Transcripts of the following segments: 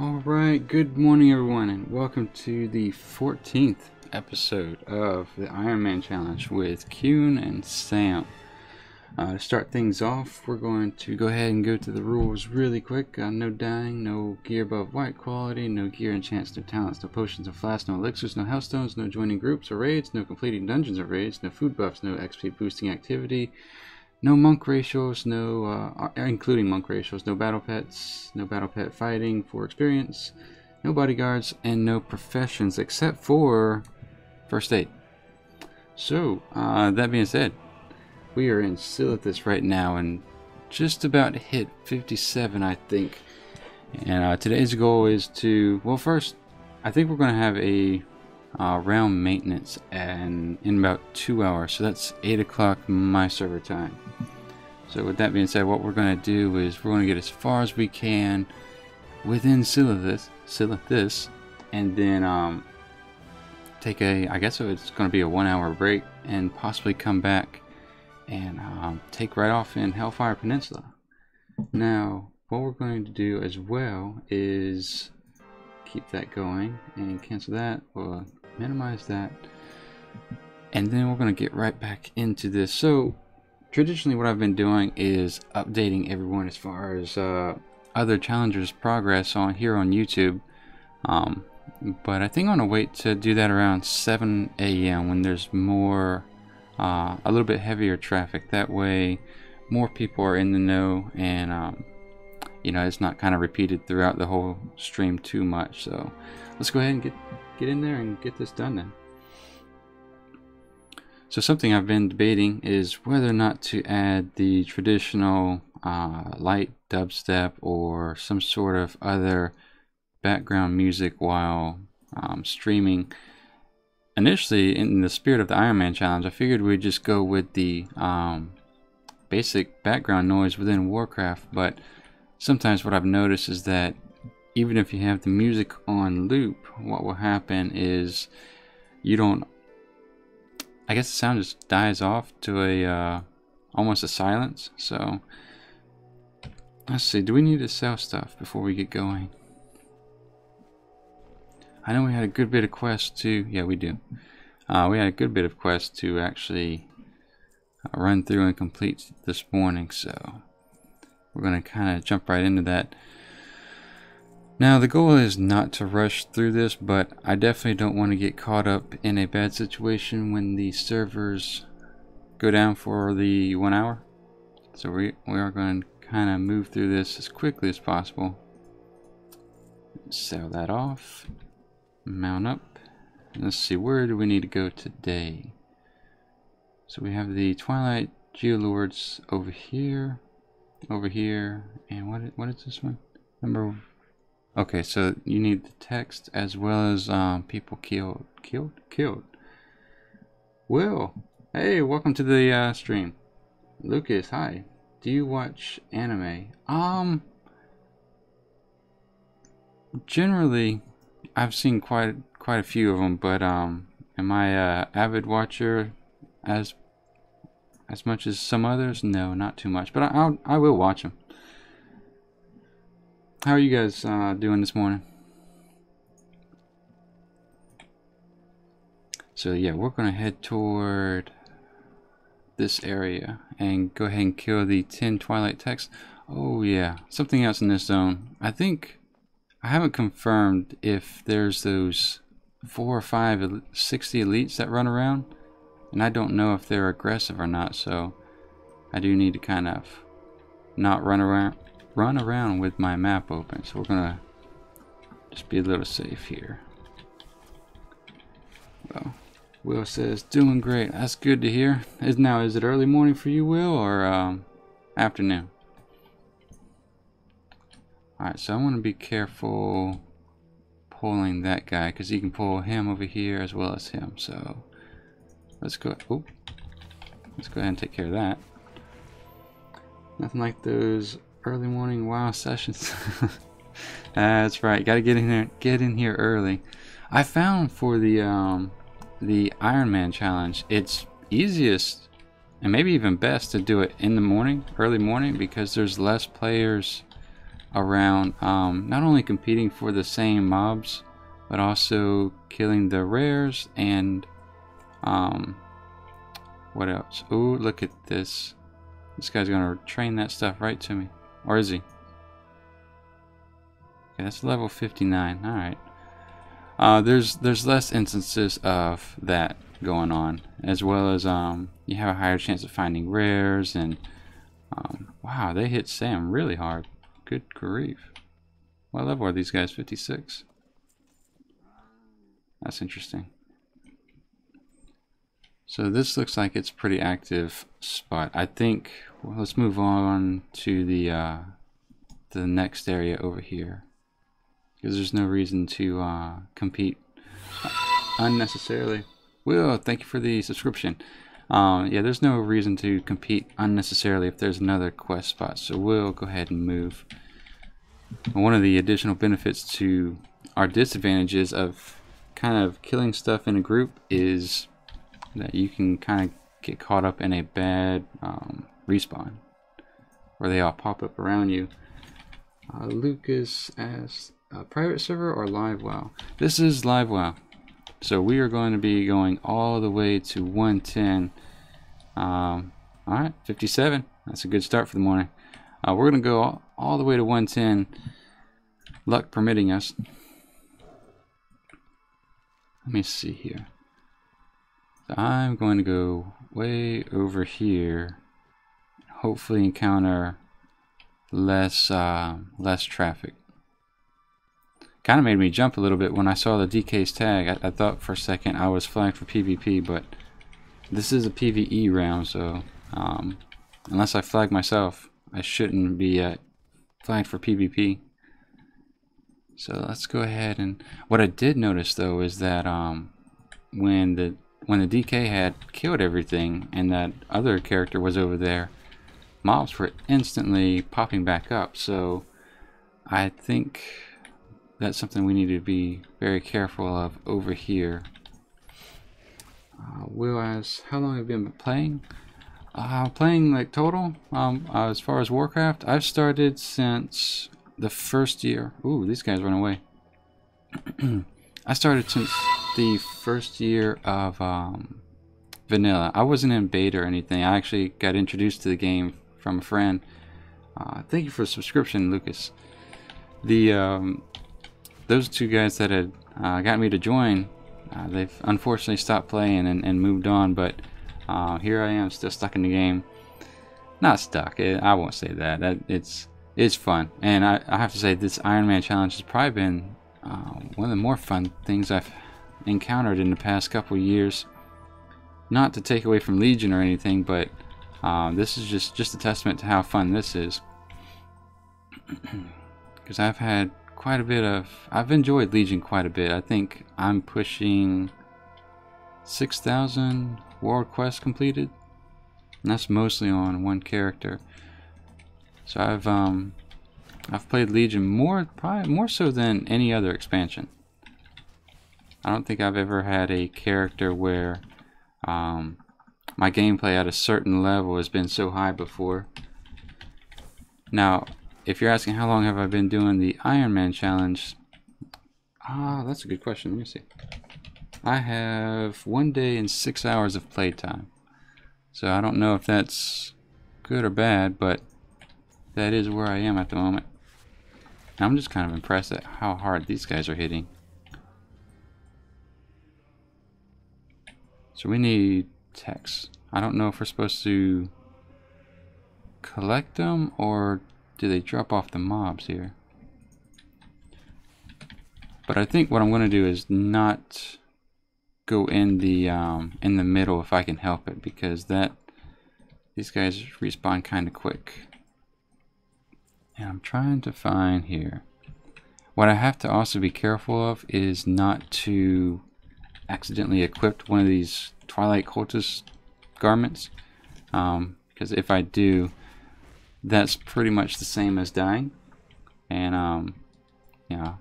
Alright, good morning everyone, and welcome to the 14th episode of the Ironman challenge with Qyune and Sam. To start things off, we're going to go ahead and go to the rules really quick. No dying, no gear above white quality, no gear enchants, no talents, no potions or flasks, no elixirs, no healthstones, no joining groups or raids, no completing dungeons or raids, no food buffs, no XP boosting activity, no monk ratios, including monk ratios, no battle pets, no battle pet fighting for experience, no bodyguards, and no professions except for first aid. So, that being said, we are in Silithus right now and just about hit 57, I think. And today's goal is to, well, first, I think we're going to have a round maintenance and in about 2 hours, so that's 8 o'clock my server time. So with that being said, what we're going to do is we're going to get as far as we can within Silithus, and then take I guess it's going to be a 1 hour break, and possibly come back and take right off in Hellfire Peninsula. Now what we're going to do as well is keep that going and cancel that, or minimize that, and then we're going to get right back into this. So traditionally what I've been doing is updating everyone as far as other challengers' progress on here on YouTube, but I think I'm going to wait to do that around 7 a.m. when there's more a little bit heavier traffic. That way more people are in the know, and you know, it's not kind of repeated throughout the whole stream too much. So let's go ahead and get in there and get this done then. So something I've been debating is whether or not to add the traditional light dubstep or some sort of other background music while streaming. Initially, in the spirit of the Ironman challenge, I figured we'd just go with the basic background noise within Warcraft, but sometimes what I've noticed is that even if you have the music on loop, what will happen is you don't, I guess the sound just dies off to a almost a silence. So let's see, do we need to sell stuff before we get going? I know we had a good bit of quests to, yeah we do. We had a good bit of quests to actually run through and complete this morning, so we're going to kind of jump right into that. Now the goal is not to rush through this, but I definitely don't want to get caught up in a bad situation when the servers go down for the 1 hour. So we are going to kind of move through this as quickly as possible. Sell that off. Mount up. Let's see, where do we need to go today? So we have the Twilight Geolords over here, and what is this one? Number. Okay, so you need the text as well as people killed. Will, hey, welcome to the stream. Lucas, hi. Do you watch anime? Generally, I've seen quite a few of them, but am I a avid watcher as much as some others? No, not too much, but I will watch them. How are you guys doing this morning? So yeah, we're gonna head toward this area and go ahead and kill the 10 Twilight Techs. Oh yeah, something else in this zone. I think I haven't confirmed if there's those 4 or 5 60 elites that run around, and I don't know if they're aggressive or not, so I do need to kind of not run around with my map open. So we're gonna just be a little safe here. Well, Will says doing great. That's good to hear. Is it early morning for you, Will, or afternoon? Alright, so I want to be careful pulling that guy, because he can pull him over here as well as him. So let's go. Oh, let's go ahead and take care of that. Nothing like those early morning WoW sessions. That's right. Got to get in here early. I found for the Ironman challenge, it's easiest and maybe even best to do it in the morning, early morning, because there's less players around not only competing for the same mobs, but also killing the rares and what else? Oh, look at this. This guy's gonna train that stuff right to me. Or is he? Okay, that's level 59. Alright. There's less instances of that going on, as well as you have a higher chance of finding rares, and wow, they hit Sam really hard. Good grief. What level are these guys? 56. That's interesting. So this looks like it's a pretty active spot. I think, well, let's move on to the next area over here, because there's no reason to compete unnecessarily. Will, thank you for the subscription. Yeah, there's no reason to compete unnecessarily if there's another quest spot, so we'll go ahead and move. One of the additional benefits to our disadvantages of kind of killing stuff in a group is that you can kind of get caught up in a bad respawn where they all pop up around you. Lucas asks, private server or live WoW? This is live WoW. So we are going to be going all the way to 110. Alright, 57. That's a good start for the morning. We're going to go all the way to 110, luck permitting us. Let me see here. So I'm going to go way over here. Hopefully encounter less traffic. Kind of made me jump a little bit when I saw the DK's tag. I thought for a second I was flagged for PvP, but this is a PvE round, so unless I flag myself, I shouldn't be flagged for PvP. So let's go ahead, and what I did notice though is that when the DK had killed everything and that other character was over there, mobs were instantly popping back up. So I think that's something we need to be very careful of over here. Will asks, how long have you been playing? Playing like total, as far as Warcraft, I've started since the first year. Ooh, these guys run away. I started since the first year of vanilla. I wasn't in beta or anything. I actually got introduced to the game from a friend. Thank you for the subscription, Lucas. Those two guys that had got me to join, they've unfortunately stopped playing and moved on, but here I am still stuck in the game. Not stuck, I won't say that. It's fun, and I have to say this Ironman challenge has probably been one of the more fun things I've encountered in the past couple of years. Not to take away from Legion or anything, but this is just a testament to how fun this is. Because I've had quite a bit of... I've enjoyed Legion quite a bit. I think I'm pushing 6,000 world quests completed, and that's mostly on one character. So I've played Legion probably more so than any other expansion. I don't think I've ever had a character where my gameplay at a certain level has been so high before. Now, if you're asking how long have I been doing the Ironman challenge, that's a good question. Let me see. I have 1 day and 6 hours of playtime. So I don't know if that's good or bad, but that is where I am at the moment. I'm just kind of impressed at how hard these guys are hitting. So we need techs. I don't know if we're supposed to collect them or do they drop off the mobs here. But I think what I'm going to do is not go in the middle if I can help it, because these guys respawn kind of quick. And I'm trying to find here. What I have to also be careful of is not to accidentally equip one of these Twilight Cultist garments, because if I do, that's pretty much the same as dying, and yeah,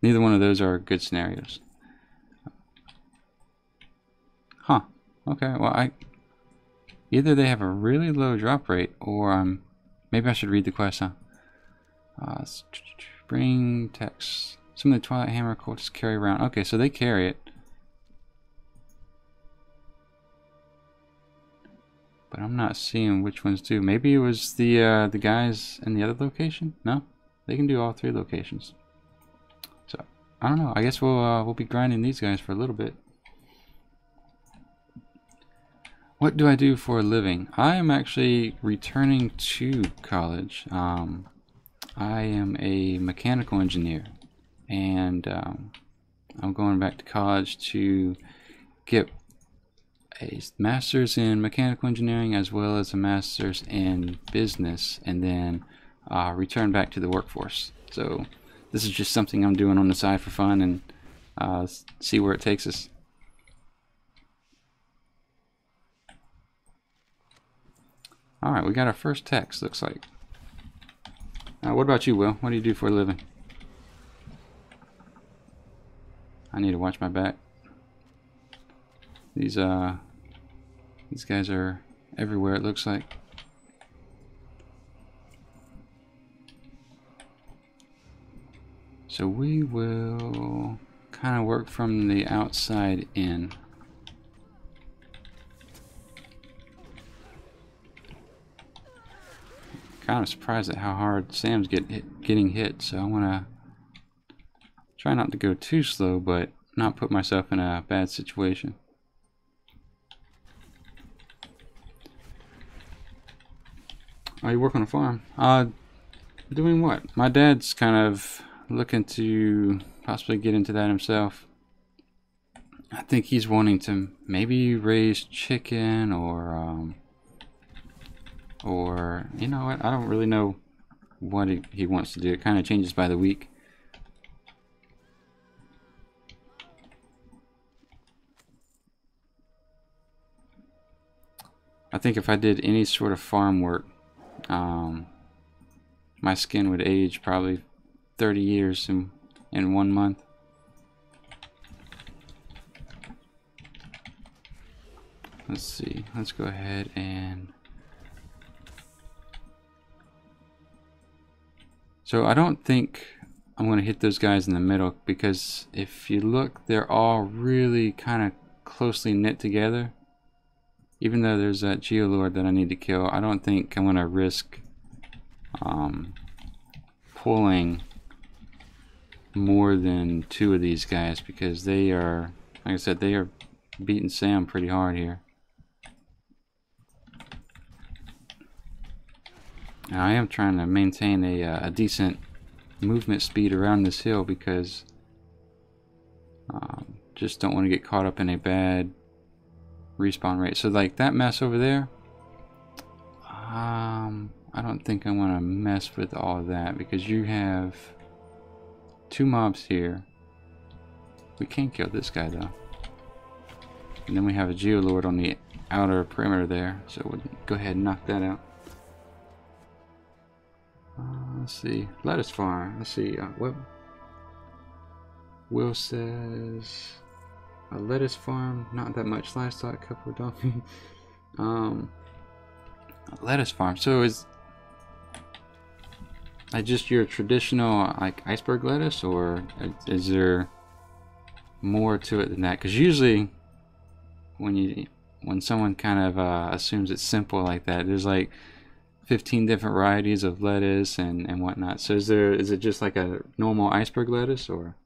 neither one of those are good scenarios. Huh. Okay, well, either they have a really low drop rate, or maybe I should read the quest, huh? Bring text. Some of the Twilight Hammer cultists carry around. Okay, so they carry it. But I'm not seeing which ones do. Maybe it was the guys in the other location? No? They can do all 3 locations. So, I don't know. I guess we'll be grinding these guys for a little bit. What do I do for a living? I am actually returning to college. I am a mechanical engineer. And I'm going back to college to get a master's in mechanical engineering as well as a master's in business, and then return back to the workforce. So this is just something I'm doing on the side for fun, and see where it takes us. Alright, we got our first text, looks like. What about you, Will? What do you do for a living? I need to watch my back. These guys are everywhere, it looks like. So we will kind of work from the outside in. Kind of surprised at how hard Sam's getting hit, so I want to try not to go too slow, but not put myself in a bad situation. Oh, you work on a farm? Doing what? My dad's kind of looking to possibly get into that himself. I think he's wanting to maybe raise chicken or you know what? I don't really know what he wants to do. It kind of changes by the week. I think if I did any sort of farm work, my skin would age probably 30 years in 1 month. Let's see. Let's go ahead and... So I don't think I'm going to hit those guys in the middle, because if you look, they're all really kind of closely knit together. Even though there's that Geolord that I need to kill, I don't think I'm going to risk pulling more than 2 of these guys, because they are, like I said, they are beating Sam pretty hard here. Now, I am trying to maintain a decent movement speed around this hill, because just don't want to get caught up in a bad respawn rate. So like that mess over there, I don't think I want to mess with all of that, because you have 2 mobs here. We can kill this guy though, and then we have a Geolord on the outer perimeter there, so we'll go ahead and knock that out. Let's see, lettuce farm. Let's see, what Will says, a lettuce farm, not that much livestock, couple of donkey. A lettuce farm. So is like just your traditional like iceberg lettuce, or is there more to it than that? Because usually when someone kind of assumes it's simple like that, there's like 15 different varieties of lettuce and whatnot. So is it just like a normal iceberg lettuce? Or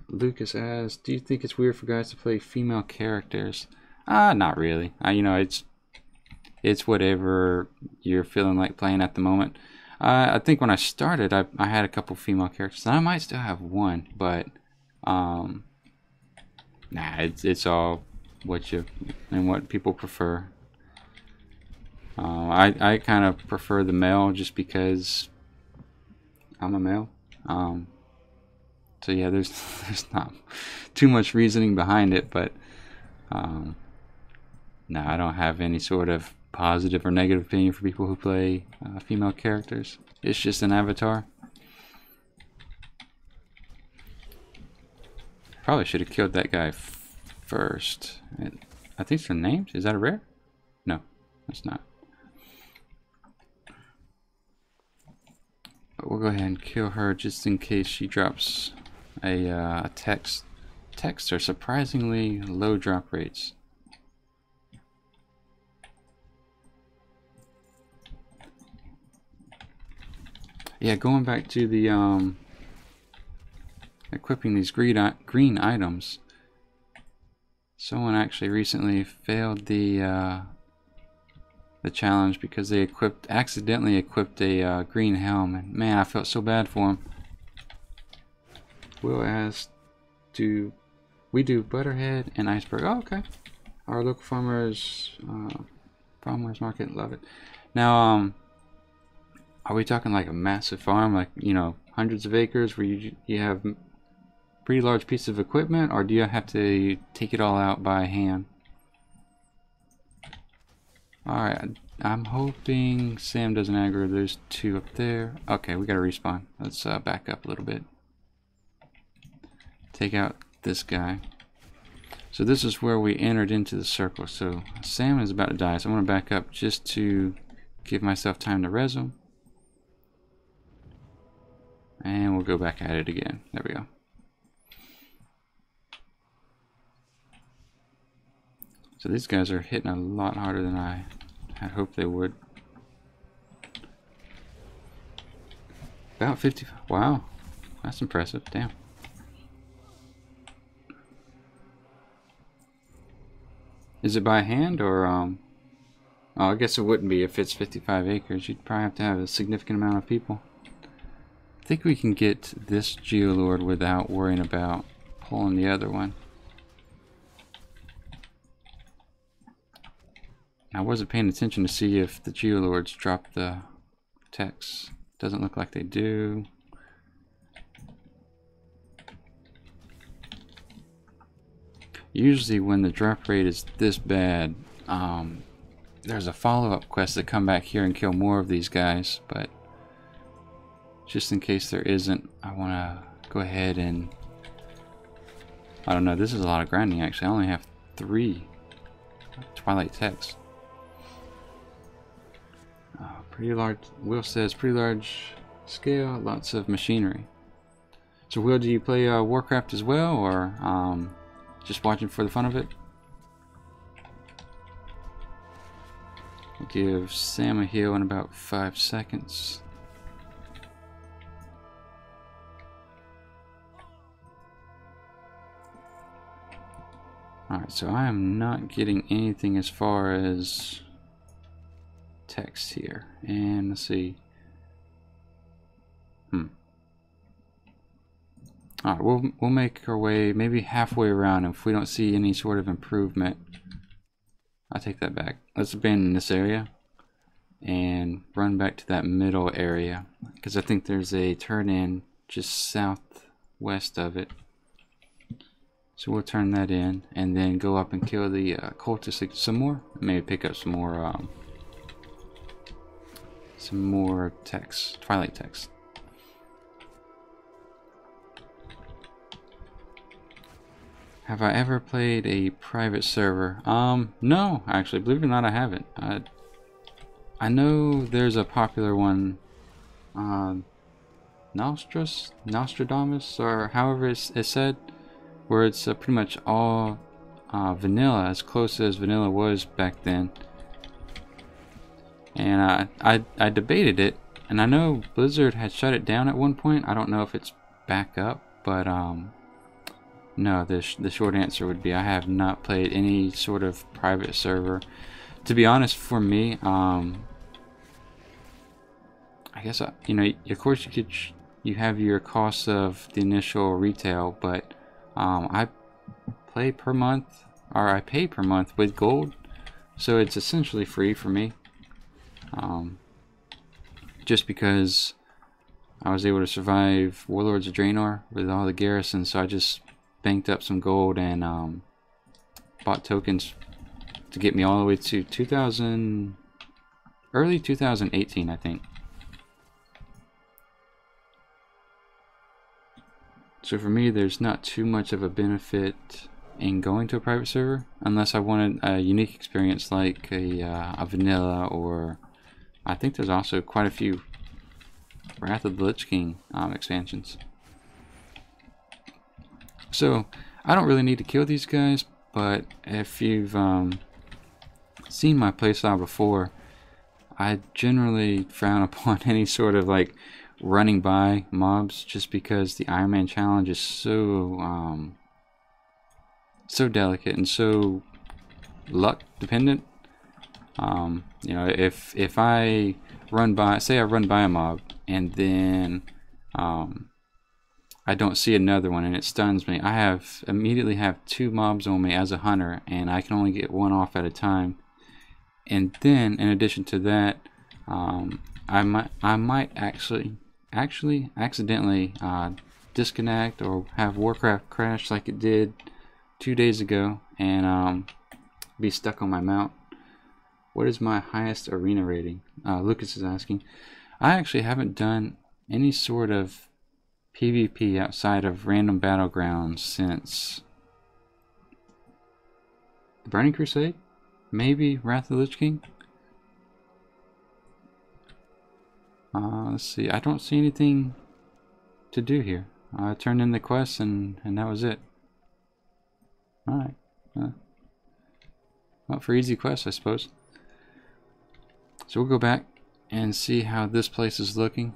Lucas asks, do you think it's weird for guys to play female characters? Not really. You know, it's whatever you're feeling like playing at the moment. I think when I started, I had a couple female characters, and I might still have one, but nah, it's all what you and what people prefer. I kind of prefer the male just because I'm a male. So yeah, there's not too much reasoning behind it, but no, I don't have any sort of positive or negative opinion for people who play female characters. It's just an avatar. Probably should have killed that guy first. I think they're named. Is that a rare? No, that's not. But we'll go ahead and kill her just in case she drops a text. Texts are surprisingly low drop rates. Yeah, going back to the equipping these green items. Someone actually recently failed the challenge because they accidentally equipped a green helm, and man, I felt so bad for him. Will asked, "Do we do Butterhead and Iceberg?" Oh, okay. Our local farmers market, love it. Now, are we talking like a massive farm, like, you know, hundreds of acres where you have pretty large piece of equipment, or do you have to take it all out by hand? Alright, I'm hoping Sam doesn't aggro those two up there. Okay, we gotta respawn. Let's back up a little bit. Take out this guy. So this is where we entered into the circle. So Sam is about to die, so I'm gonna back up just to give myself time to res him. And we'll go back at it again. There we go. So these guys are hitting a lot harder than I had hoped they would. About 50. Wow, that's impressive. Damn. Is it by hand or oh, I guess it wouldn't be if it's 55 acres. You'd probably have to have a significant amount of people. I think we can get this Geolord without worrying about pulling the other one. I wasn't paying attention to see if the Geolords drop the text. Doesn't look like they do. Usually when the drop rate is this bad, there's a follow-up quest to come back here and kill more of these guys, but just in case there isn't, I want to go ahead and, I don't know, this is a lot of grinding actually. I only have 3 Twilight texts. Pretty large, Will says, pretty large scale, lots of machinery. So Will, do you play Warcraft as well, or just watching for the fun of it? We'll give Sam a heal in about 5 seconds. Alright, so I am not getting anything as far as text here. And let's see. Alright, we'll make our way maybe halfway around, and if we don't see any sort of improvement, I take that back. Let's abandon this area and run back to that middle area, because I think there's a turn in just southwest of it. So we'll turn that in and then go up and kill the cultists some more. Maybe pick up some more text, Twilight text. Have I ever played a private server? No, actually, believe it or not, I haven't. I know there's a popular one, Nostradamus, or however it's said, where it's pretty much all vanilla, as close as vanilla was back then. And I debated it, and I know Blizzard had shut it down at one point. I don't know if it's back up, but no, the short answer would be I have not played any sort of private server. To be honest, for me, I guess you know, of course you have your costs of the initial retail, but I pay per month with gold, so it's essentially free for me. Just because I was able to survive Warlords of Draenor with all the garrisons, so I just banked up some gold and bought tokens to get me all the way to early 2018, I think. So for me, there's not too much of a benefit in going to a private server, unless I wanted a unique experience like a vanilla, or I think there's also quite a few Wrath of the Lich King expansions. So I don't really need to kill these guys, but if you've seen my playstyle before, I generally frown upon any sort of like running by mobs, just because the Ironman challenge is so so delicate and so luck dependent. You know, if I run by, say I run by a mob and then I don't see another one and it stuns me, I immediately have 2 mobs on me as a hunter, and I can only get 1 off at a time. And then in addition to that, I might actually accidentally disconnect or have Warcraft crash like it did 2 days ago, and be stuck on my mount. What is my highest arena rating? Lucas is asking. I actually haven't done any sort of PvP outside of random battlegrounds since the Burning Crusade? Maybe Wrath of the Lich King? Let's see. I don't see anything to do here. I turned in the quest and that was it. Alright. Well, for easy quests, I suppose. So we'll go back and see how this place is looking.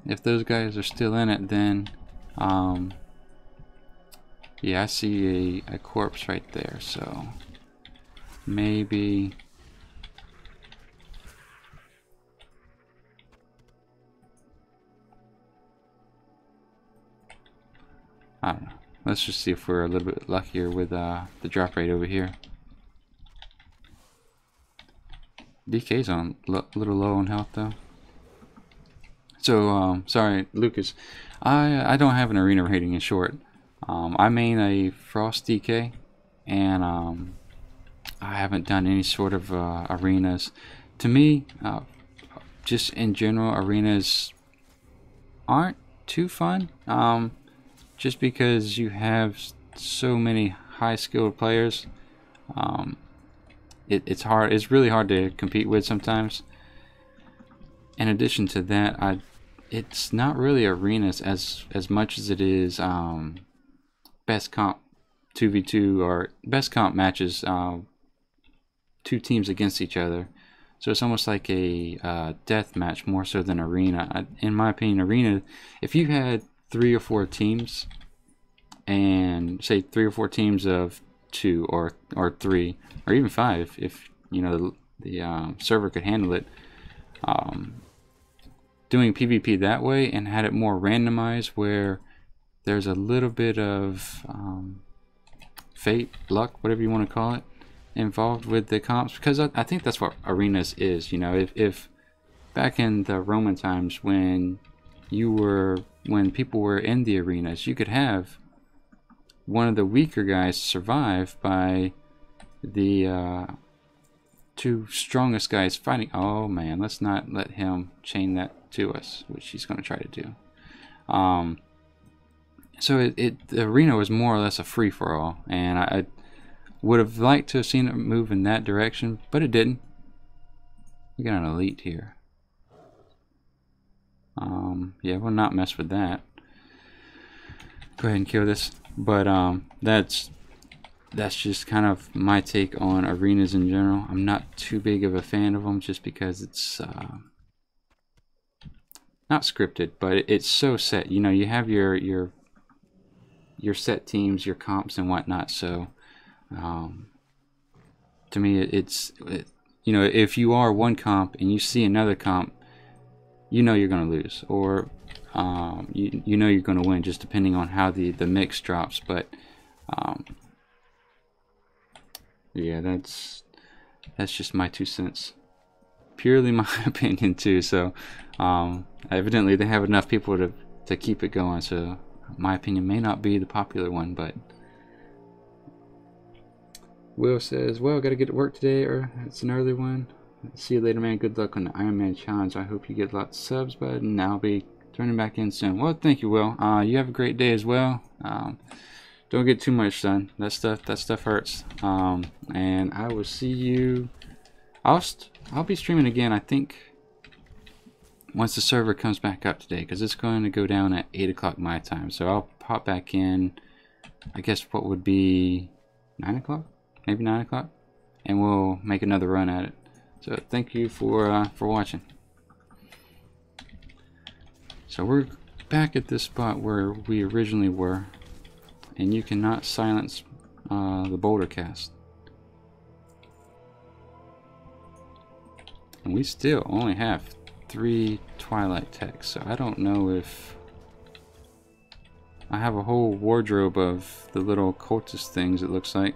If those guys are still in it, then yeah, I see a corpse right there, so maybe I don't know. Let's just see if we're a little bit luckier with the drop rate over here. DK's on a little low on health though. So sorry, Lucas. I don't have an arena rating in short. I main a Frost DK, and I haven't done any sort of arenas. To me, just in general, arenas aren't too fun. Just because you have so many high skilled players, it's hard. It's really hard to compete with sometimes. In addition to that, it's not really arenas as much as it is best comp 2v2 or best comp matches, 2 teams against each other. So it's almost like a death match more so than arena. In my opinion, arena, if you had 3 or 4 teams, and say 3 or 4 teams of 2 or 3 or even 5, if you know the server could handle it, doing PvP that way and had it more randomized, where there's a little bit of fate, luck, whatever you want to call it, involved with the comps, because I think that's what arenas is. You know, if back in the Roman times when people were in the arenas, you could have one of the weaker guys survive by the 2 strongest guys fighting. Oh man, let's not let him chain that to us, which he's going to try to do. So the arena was more or less a free-for-all, and I would have liked to have seen it move in that direction, but it didn't. We got an elite here. Yeah, we'll not mess with that. Go ahead and kill this. But that's just kind of my take on arenas in general. I'm not too big of a fan of them, just because it's not scripted, but it's so set. You know, you have your set teams, your comps and whatnot. So to me, you know, if you are one comp and you see another comp, you know you're going to lose, or you know you're going to win, just depending on how the mix drops. But yeah, that's just my 2 cents, purely my opinion too. So evidently they have enough people to keep it going, so my opinion may not be the popular one. But Will says, well, gotta get to work today, or it's an early one. See you later, man. Good luck on the Ironman challenge. I hope you get lots of subs, bud, and I'll be turning back in soon. Well, thank you, Will. You have a great day as well. Don't get too much, son. That stuff hurts. And I will see you. I'll be streaming again, I think, once the server comes back up today, because it's going to go down at 8 o'clock my time. So I'll pop back in, I guess what would be 9 o'clock? Maybe 9 o'clock? And we'll make another run at it. So thank you for watching. So we're back at this spot where we originally were, and you cannot silence the boulder cast. And we still only have 3 Twilight techs, so I don't know if I have a whole wardrobe of the little cultist things, it looks like.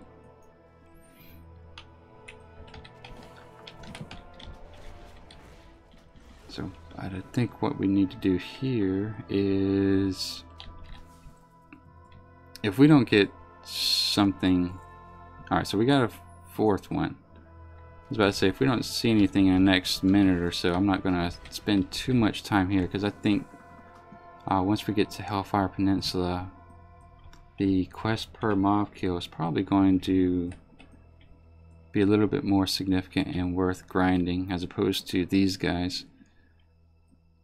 So I think what we need to do here is, if we don't get something, alright, so we got a 4th one. I was about to say, if we don't see anything in the next minute or so, I'm not going to spend too much time here, because I think once we get to Hellfire Peninsula, the quest per mob kill is probably going to be a little bit more significant and worth grinding as opposed to these guys.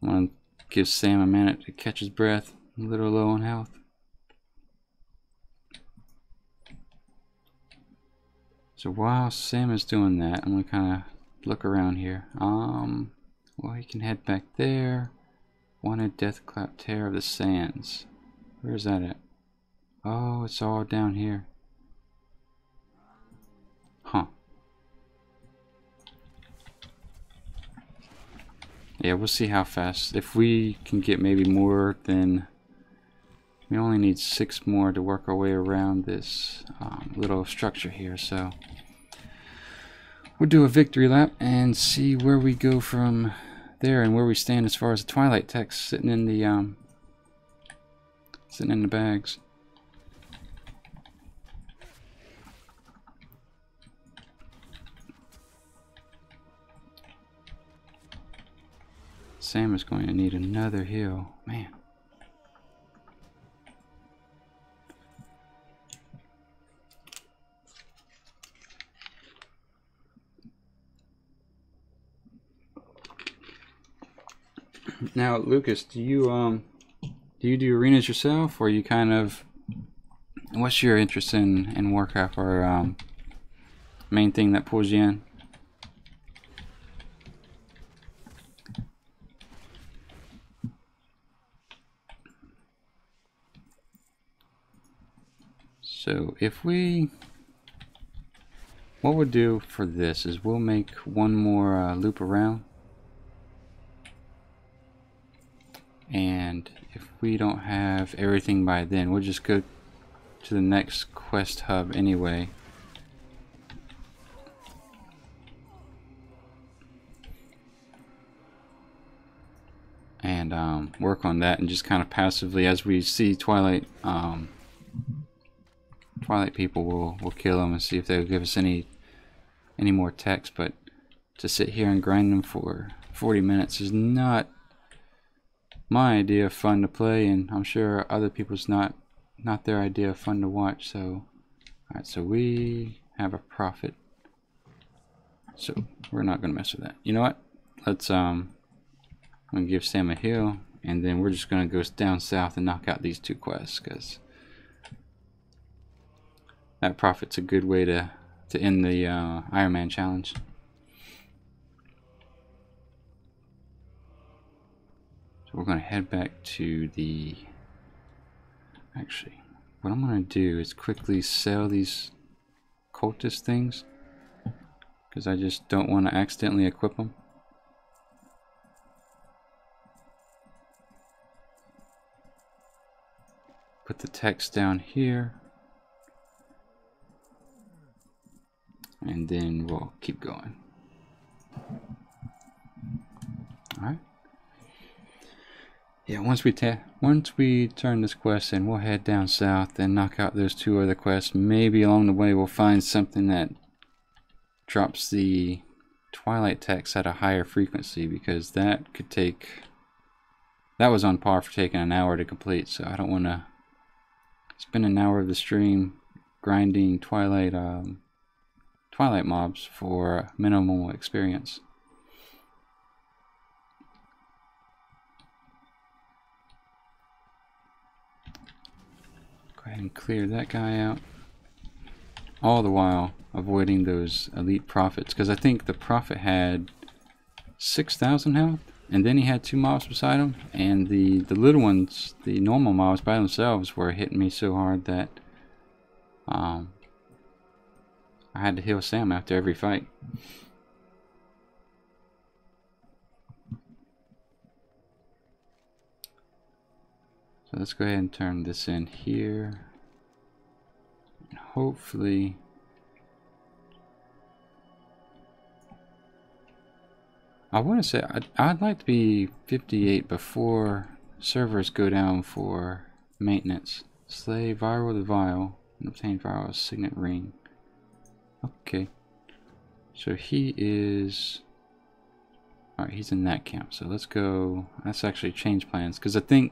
I want to give Sam a minute to catch his breath, a little low on health. So while Sam is doing that, I'm going to kind of look around here. Well, he can head back there. Wanted Deathclap Tear of the Sands. Where is that at? Oh, it's all down here. Huh. Yeah, we'll see how fast. If we can get maybe more, then we only need 6 more to work our way around this little structure here. So we'll do a victory lap and see where we go from there and where we stand as far as the Twilight techs sitting in the bags. Sam is going to need another heal, man. Now, Lucas, do you do arenas yourself, or you kind of, what's your interest in Warcraft, or main thing that pulls you in? So if we, what we'll do for this is we'll make one more loop around. And if we don't have everything by then, we'll just go to the next quest hub anyway. And work on that, and just kind of passively, as we see Twilight people, we'll kill them and see if they'll give us any more text. But to sit here and grind them for 40 minutes is not my idea of fun to play, and I'm sure other people's not their idea of fun to watch. So alright, so we have a profit, so we're not gonna mess with that. You know what, let's I'm gonna give Sam a heal, and then we're just gonna go down south and knock out these 2 quests, because that profit's a good way to end the Ironman challenge. We're going to head back to the, actually what I'm going to do is quickly sell these cultist things, because I just don't want to accidentally equip them. Put the text down here, and then we'll keep going. Alright. Yeah, once we turn this quest in, we'll head down south and knock out those 2 other quests. Maybe along the way we'll find something that drops the Twilight text at a higher frequency, because that was on par for taking an hour to complete. So I don't want to spend an hour of the stream grinding Twilight mobs for minimal experience. ahead and clear that guy out. All the while avoiding those elite prophets, because I think the prophet had 6,000 health, and then he had 2 mobs beside him, and the little ones, the normal mobs by themselves, were hitting me so hard that I had to heal Sam after every fight. So let's go ahead and turn this in here. And hopefully I want to say I'd like to be 58 before servers go down for maintenance. Slay Viral the Vile and obtain Viral Signet Ring. Okay. So he is... Alright, he's in that camp. So let's go... Let's actually change plans, because I think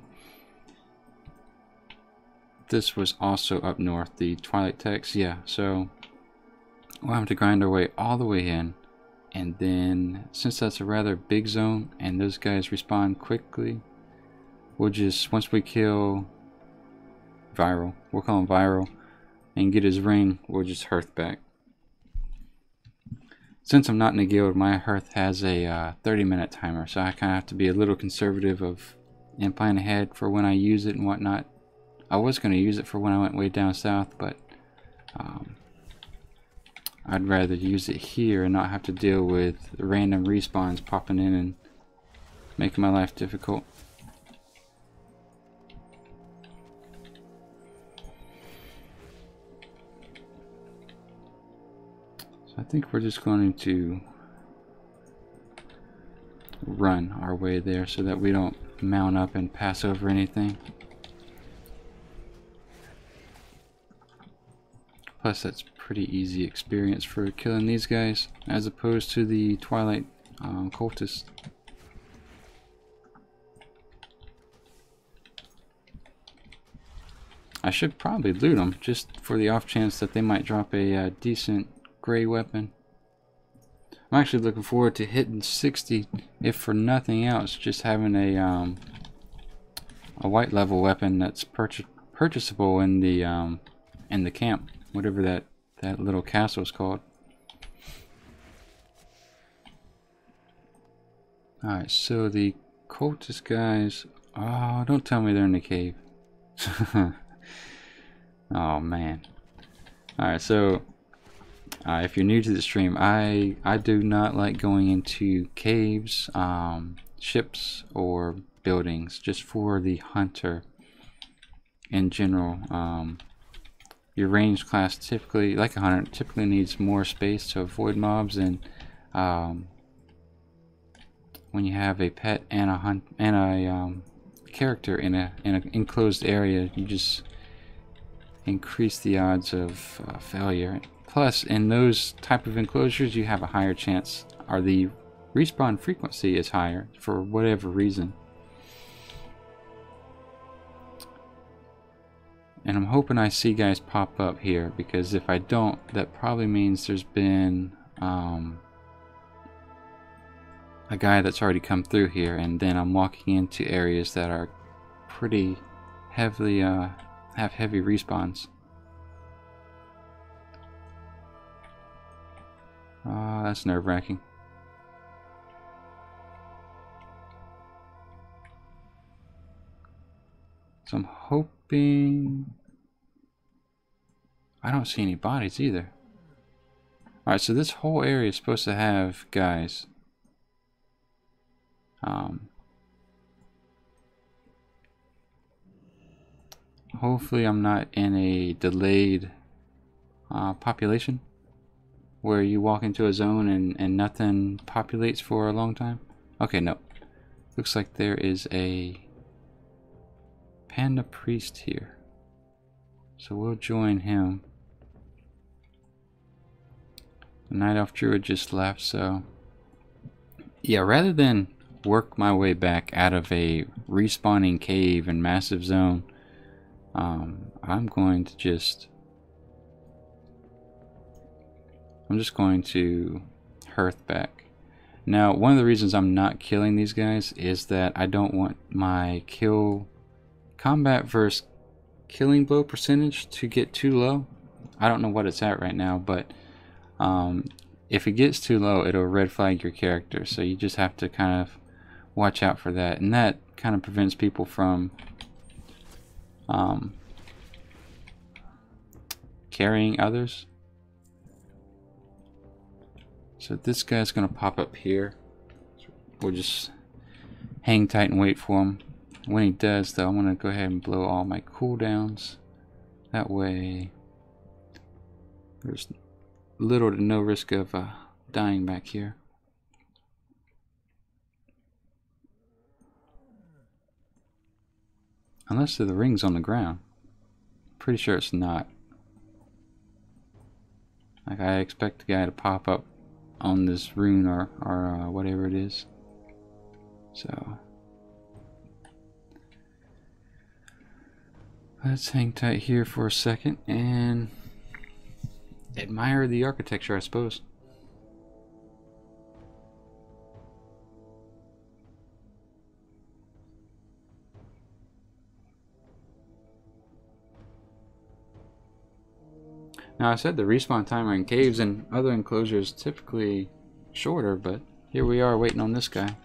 this was also up north, the Twilight Text. Yeah, so we'll have to grind our way all the way in. And then, since that's a rather big zone and those guys respawn quickly, we'll just, once we kill Viral, we'll call him Viral, and get his ring, we'll just hearth back. Since I'm not in a guild, my hearth has a 30-minute timer, so I kind of have to be a little conservative and plan ahead for when I use it and whatnot. I was going to use it for when I went way down south, but I'd rather use it here and not have to deal with random respawns popping in and making my life difficult. So I think we're just going to run our way there so that we don't mount up and pass over anything. Plus that's pretty easy experience for killing these guys as opposed to the Twilight cultists. I should probably loot them just for the off chance that they might drop a decent gray weapon. I'm actually looking forward to hitting 60, if for nothing else, just having a white level weapon that's purchasable in the camp, whatever that little castle is called. Alright, so the cultist guys, oh, don't tell me they're in the cave. Oh man. Alright, so if you're new to the stream, I do not like going into caves, ships, or buildings, just for the hunter in general. Your ranged class typically, like a hunter, typically needs more space to avoid mobs, and when you have a pet and a character in an enclosed area, you just increase the odds of failure. Plus, in those type of enclosures, you have a higher chance, or the respawn frequency is higher for whatever reason. And I'm hoping I see guys pop up here, because if I don't, that probably means there's been a guy that's already come through here, and then I'm walking into areas that are pretty heavily, have heavy respawns. That's nerve-wracking. So I'm hoping... I don't see any bodies either. Alright, so this whole area is supposed to have guys. Hopefully I'm not in a delayed population, where you walk into a zone and nothing populates for a long time. Okay, no. Looks like there is a panda priest here. So we'll join him. The Night Elf Druid just left, so... yeah, rather than work my way back out of a respawning cave and massive zone, I'm just going to hearth back. Now, one of the reasons I'm not killing these guys is that I don't want my combat versus killing blow percentage to get too low. I don't know what it's at right now, but if it gets too low, it'll red flag your character. So you just have to kind of watch out for that, and that kind of prevents people from carrying others. So this guy's gonna pop up here. We'll just hang tight and wait for him. When he does, though, I'm gonna go ahead and blow all my cooldowns. That way there's little to no risk of dying back here. Unless the ring's on the ground. Pretty sure it's not. Like, I expect the guy to pop up on this rune or whatever it is. So let's hang tight here for a second and admire the architecture, I suppose. Now, I said the respawn timer in caves and other enclosures is typically shorter, but here we are waiting on this guy.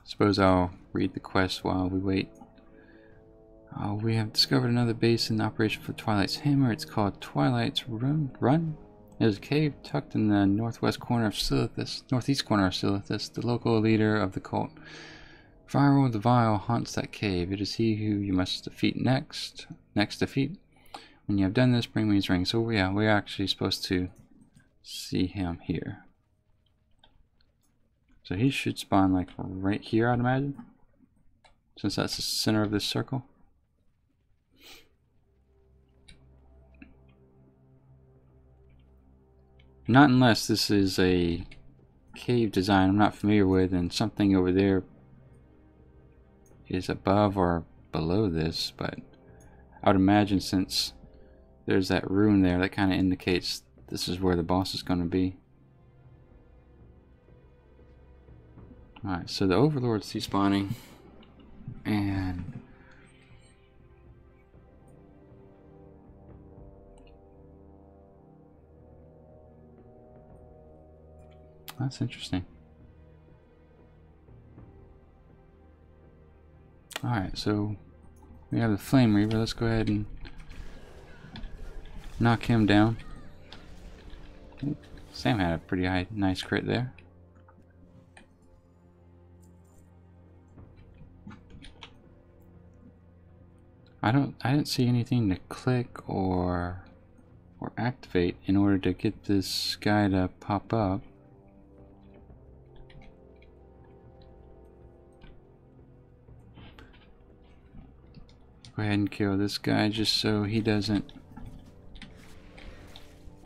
Suppose I'll read the quest while we wait. We have discovered another base in operation for Twilight's Hammer. It's called Twilight's Run. It is a cave tucked in the northeast corner of Silithus. The local leader of the cult, Viral the Vile, haunts that cave. It is he who you must defeat next. When you have done this, bring me his ring. So yeah, we're actually supposed to see him here. So he should spawn like right here, I'd imagine, since that's the center of this circle. Not unless this is a cave design I'm not familiar with and something over there is above or below this, but I would imagine since there's that rune there, that kind of indicates this is where the boss is going to be. Alright, so the Overlord's despawning, and that's interesting. Alright, so we have the Flame Reaver. Let's go ahead and knock him down. Ooh, Sam had a pretty nice crit there. I didn't see anything to click or activate in order to get this guy to pop up. Go ahead and kill this guy just so he doesn't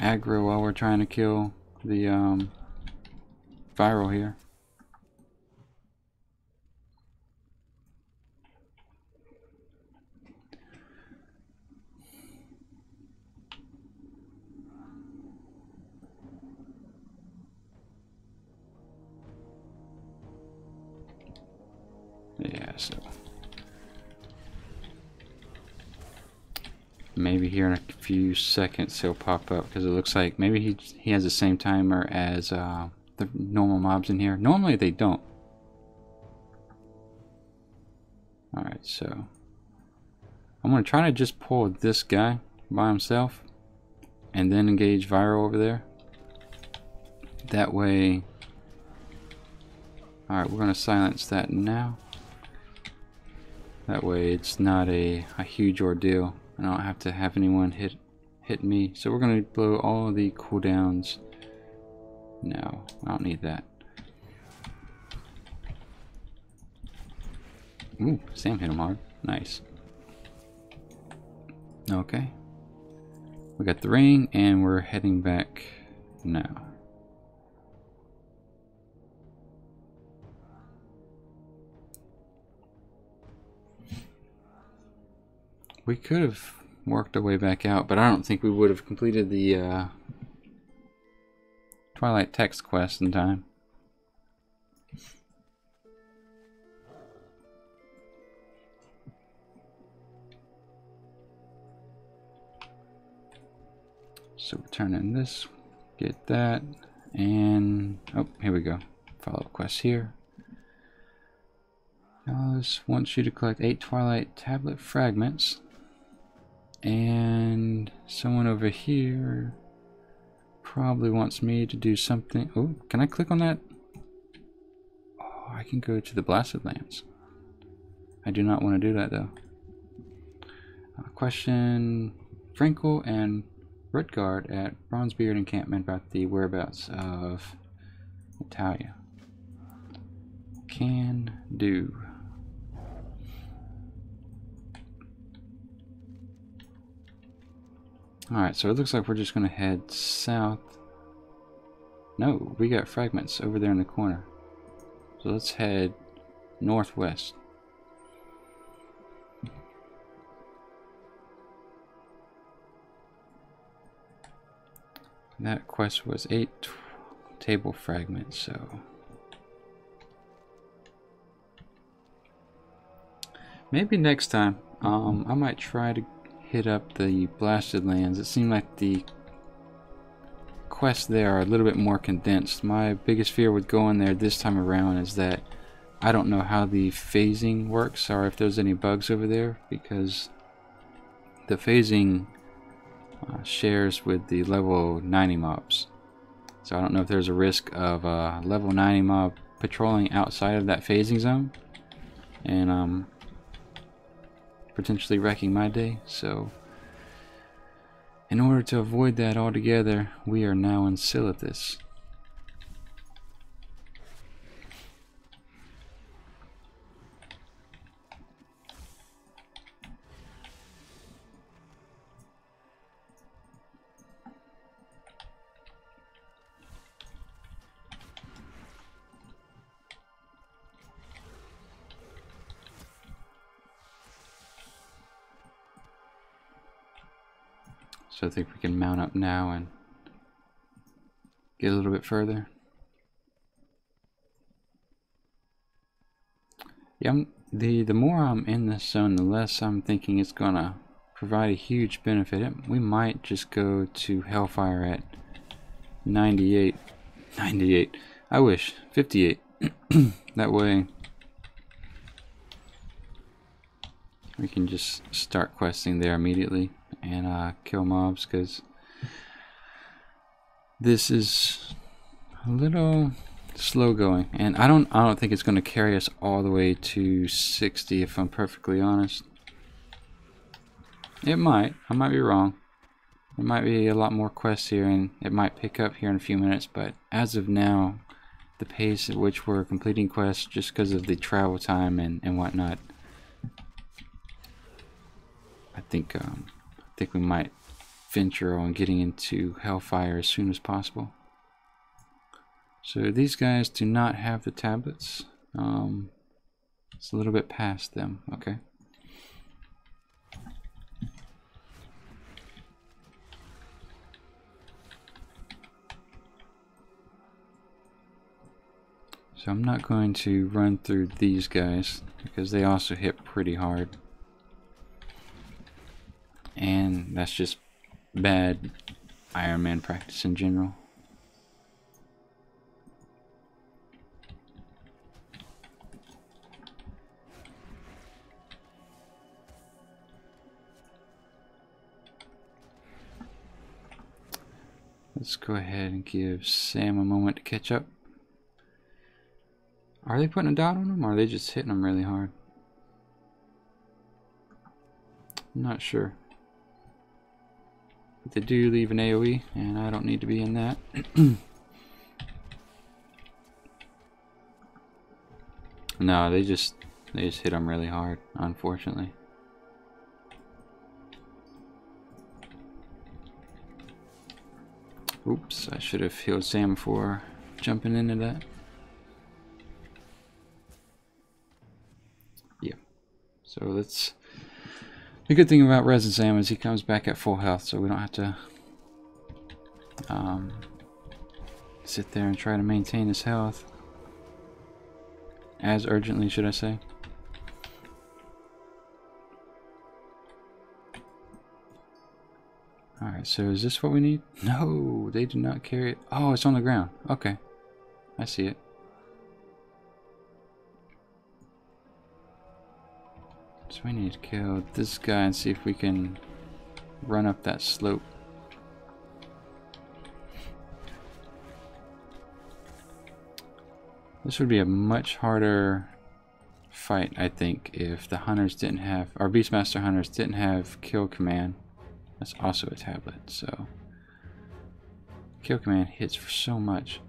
aggro while we're trying to kill the Viral here. Yeah, so maybe here in a few seconds he'll pop up, because it looks like maybe he has the same timer as the normal mobs in here. Normally they don't. Alright, so I'm going to try to just pull this guy by himself and then engage Viral over there. That way. Alright, we're going to silence that now. That way it's not a huge ordeal. I don't have to have anyone hit me. So we're going to blow all of the cooldowns. No, I don't need that. Ooh, Sam hit him hard. Nice. Okay. We got the ring and we're heading back now. We could have worked our way back out, but I don't think we would have completed the Twilight text quest in time. So we're turning this, get that, and oh, here we go. Follow-up quest here. Alice wants you to collect 8 Twilight tablet fragments. And someone over here probably wants me to do something. Oh, can I click on that? Oh, I can go to the Blasted Lands. I do not want to do that though. Question Frankel and Rutgard at Bronzebeard encampment about the whereabouts of Natalia. Can do. Alright, so it looks like we're just going to head south. No, we got fragments over there in the corner. So let's head northwest. That quest was 8 table fragments, so maybe next time I might try to hit up the Blasted Lands. It seemed like the quests there are a little bit more condensed. My biggest fear with going there this time around is that I don't know how the phasing works or if there's any bugs over there, because the phasing shares with the level 90 mobs. So I don't know if there's a risk of a level 90 mob patrolling outside of that phasing zone and potentially wrecking my day. So in order to avoid that altogether, we are now in Silithus. So I think we can mount up now and get a little bit further. Yeah, the more I'm in this zone, the less I'm thinking it's gonna provide a huge benefit. We might just go to Hellfire at 98. I wish 58. That way we can just start questing there immediately and kill mobs, because this is a little slow going, and I don't think it's going to carry us all the way to 60, if I'm perfectly honest. It might. I might be wrong. There might be a lot more quests here, and it might pick up here in a few minutes, but as of now, the pace at which we're completing quests, just because of the travel time and whatnot, I think we might venture on getting into Hellfire as soon as possible. So these guys do not have the tablets. It's a little bit past them. Okay. So I'm not going to run through these guys because they also hit pretty hard. And that's just bad Ironman practice in general. Let's go ahead and give Sam a moment to catch up. Are they putting a dot on him, or are they just hitting him really hard? I'm not sure. But they do leave an AoE, and I don't need to be in that. No, they just hit him really hard, unfortunately. Oops, I should have healed Sam before jumping into that. Yeah. So let's The good thing about Resin Sam is he comes back at full health, so we don't have to sit there and try to maintain his health as urgently, should I say. Alright, so is this what we need? No, they do not carry it. Oh, it's on the ground. Okay, I see it. So we need to kill this guy and see if we can run up that slope. This would be a much harder fight, I think, if the hunters didn't have, our Beastmaster hunters didn't have kill command. That's also a tablet, so kill command hits for so much.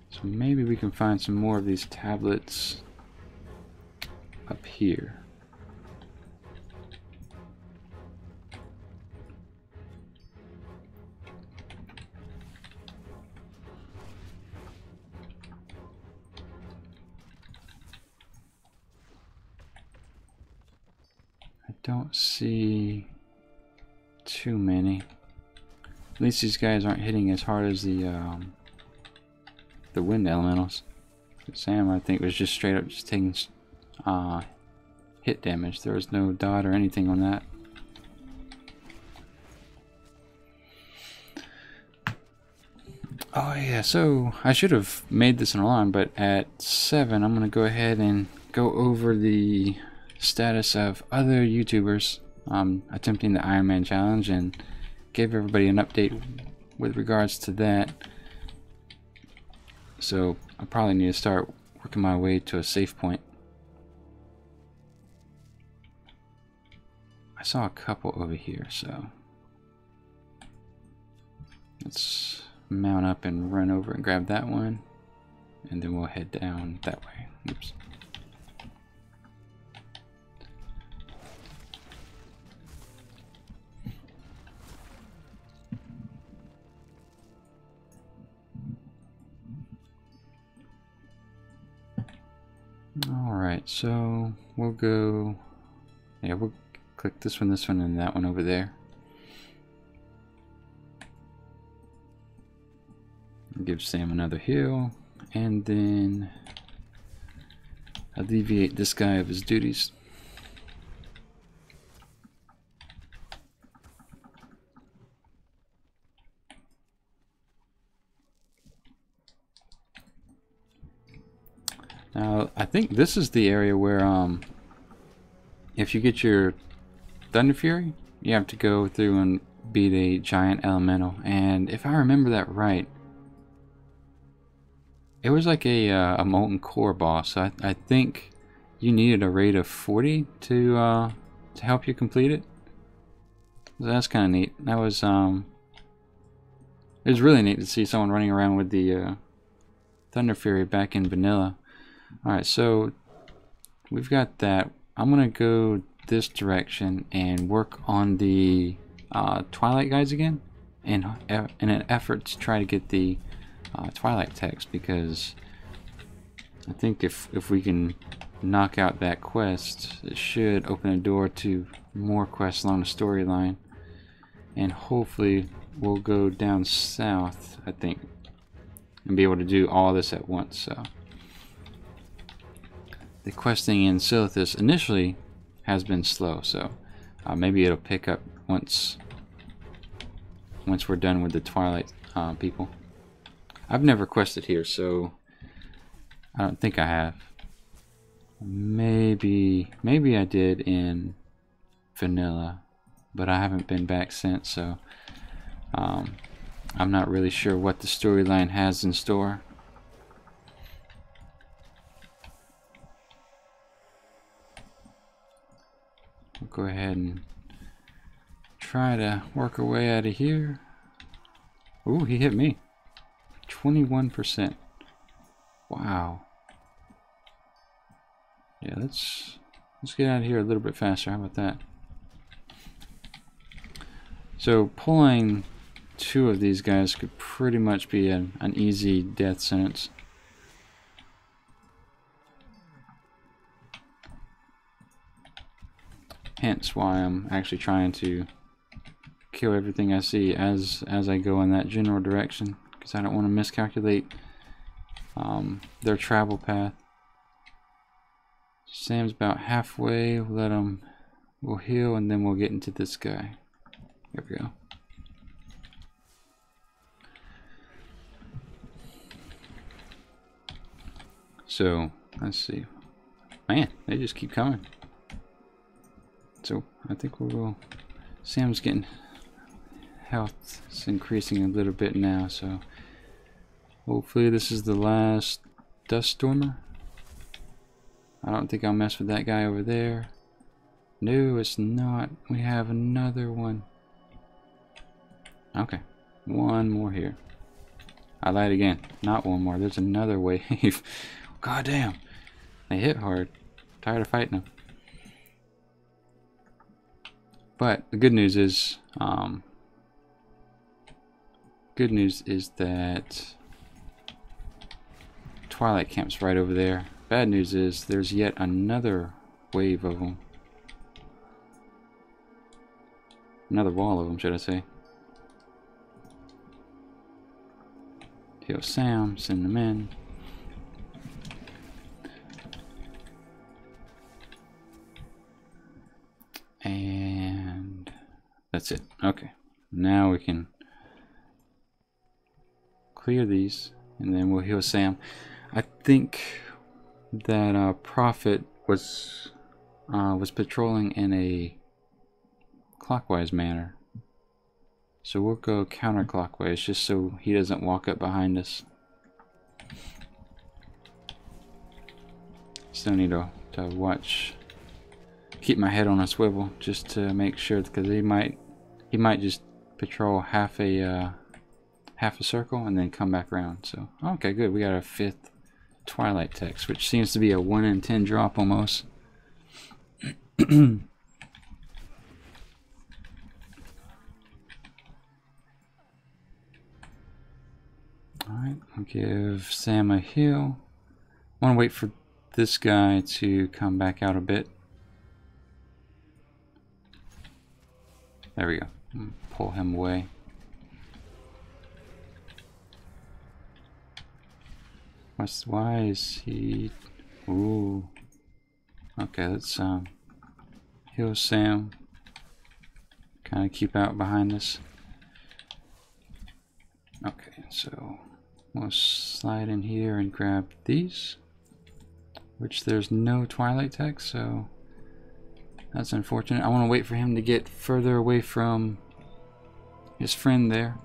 So maybe we can find some more of these tablets up here. Don't see too many. At least these guys aren't hitting as hard as the wind elementals. Sam, I think, was just straight up just taking hit damage. There was no dot or anything on that. Oh yeah, so I should have made this an alarm, but at 7 I'm gonna go ahead and go over the status of other YouTubers attempting the Ironman challenge and give everybody an update with regards to that. So I probably need to start working my way to a safe point. I saw a couple over here, so let's mount up and run over and grab that one, and then we'll head down that way. Oops. Alright, so we'll go, yeah, we'll click this one, and that one over there. Give Sam another heal, and then alleviate this guy of his duties. Now, I think this is the area where, if you get your Thunder Fury, you have to go through and beat a giant elemental. And if I remember that right, it was like a molten core boss. So I think you needed a rate of 40 to help you complete it. So that's kind of neat. That was it was really neat to see someone running around with the Thunder Fury back in vanilla. Alright, so we've got that. I'm gonna go this direction and work on the Twilight guys again, in an effort to try to get the Twilight text, because I think if we can knock out that quest, it should open a door to more quests along the storyline, and hopefully we'll go down south, I think, and be able to do all this at once. So the questing in Silithus initially has been slow, so maybe it'll pick up once we're done with the Twilight people. I've never quested here, so I don't think I have. Maybe I did in vanilla, but I haven't been back since, so I'm not really sure what the storyline has in store. We'll go ahead and try to work our way out of here. Ooh, he hit me. 21%. Wow. Yeah, let's get out of here a little bit faster. How about that? So pulling 2 of these guys could pretty much be an easy death sentence. Hence why I'm actually trying to kill everything I see as I go in that general direction, because I don't want to miscalculate their travel path. Sam's about halfway. We'll heal, and then we'll get into this guy. There we go. So let's see. Man, they just keep coming. So I think we'll go. Sam's getting health is increasing a little bit now, so hopefully this is the last dust stormer. I don't think I'll mess with that guy over there. No, it's not. We have another one. Okay, one more here. I lied again. Not one more. There's another wave. God damn. They hit hard. Tired of fighting them. But the good news is that Twilight Camp's right over there. Bad news is there's yet another wave of them. Another wall of them, should I say. Heal Sam, send them in. And that's it. Okay. Now we can clear these, and then we'll heal Sam. I think that Prophet was patrolling in a clockwise manner, so we'll go counterclockwise just so he doesn't walk up behind us. Still need to watch, keep my head on a swivel just to make sure, because he might just patrol half a circle and then come back around. So okay, good. We got a 5th Twilight text, which seems to be a 1 in 10 drop almost. Alright, I'll give Sam a heal. I want to wait for this guy to come back out a bit. There we go. Pull him away. Why is he... Ooh. Okay, let's heal Sam. Kind of keep out behind us. Okay, so we'll slide in here and grab these, which there's no Twilight text, so that's unfortunate. I want to wait for him to get further away from his friend there.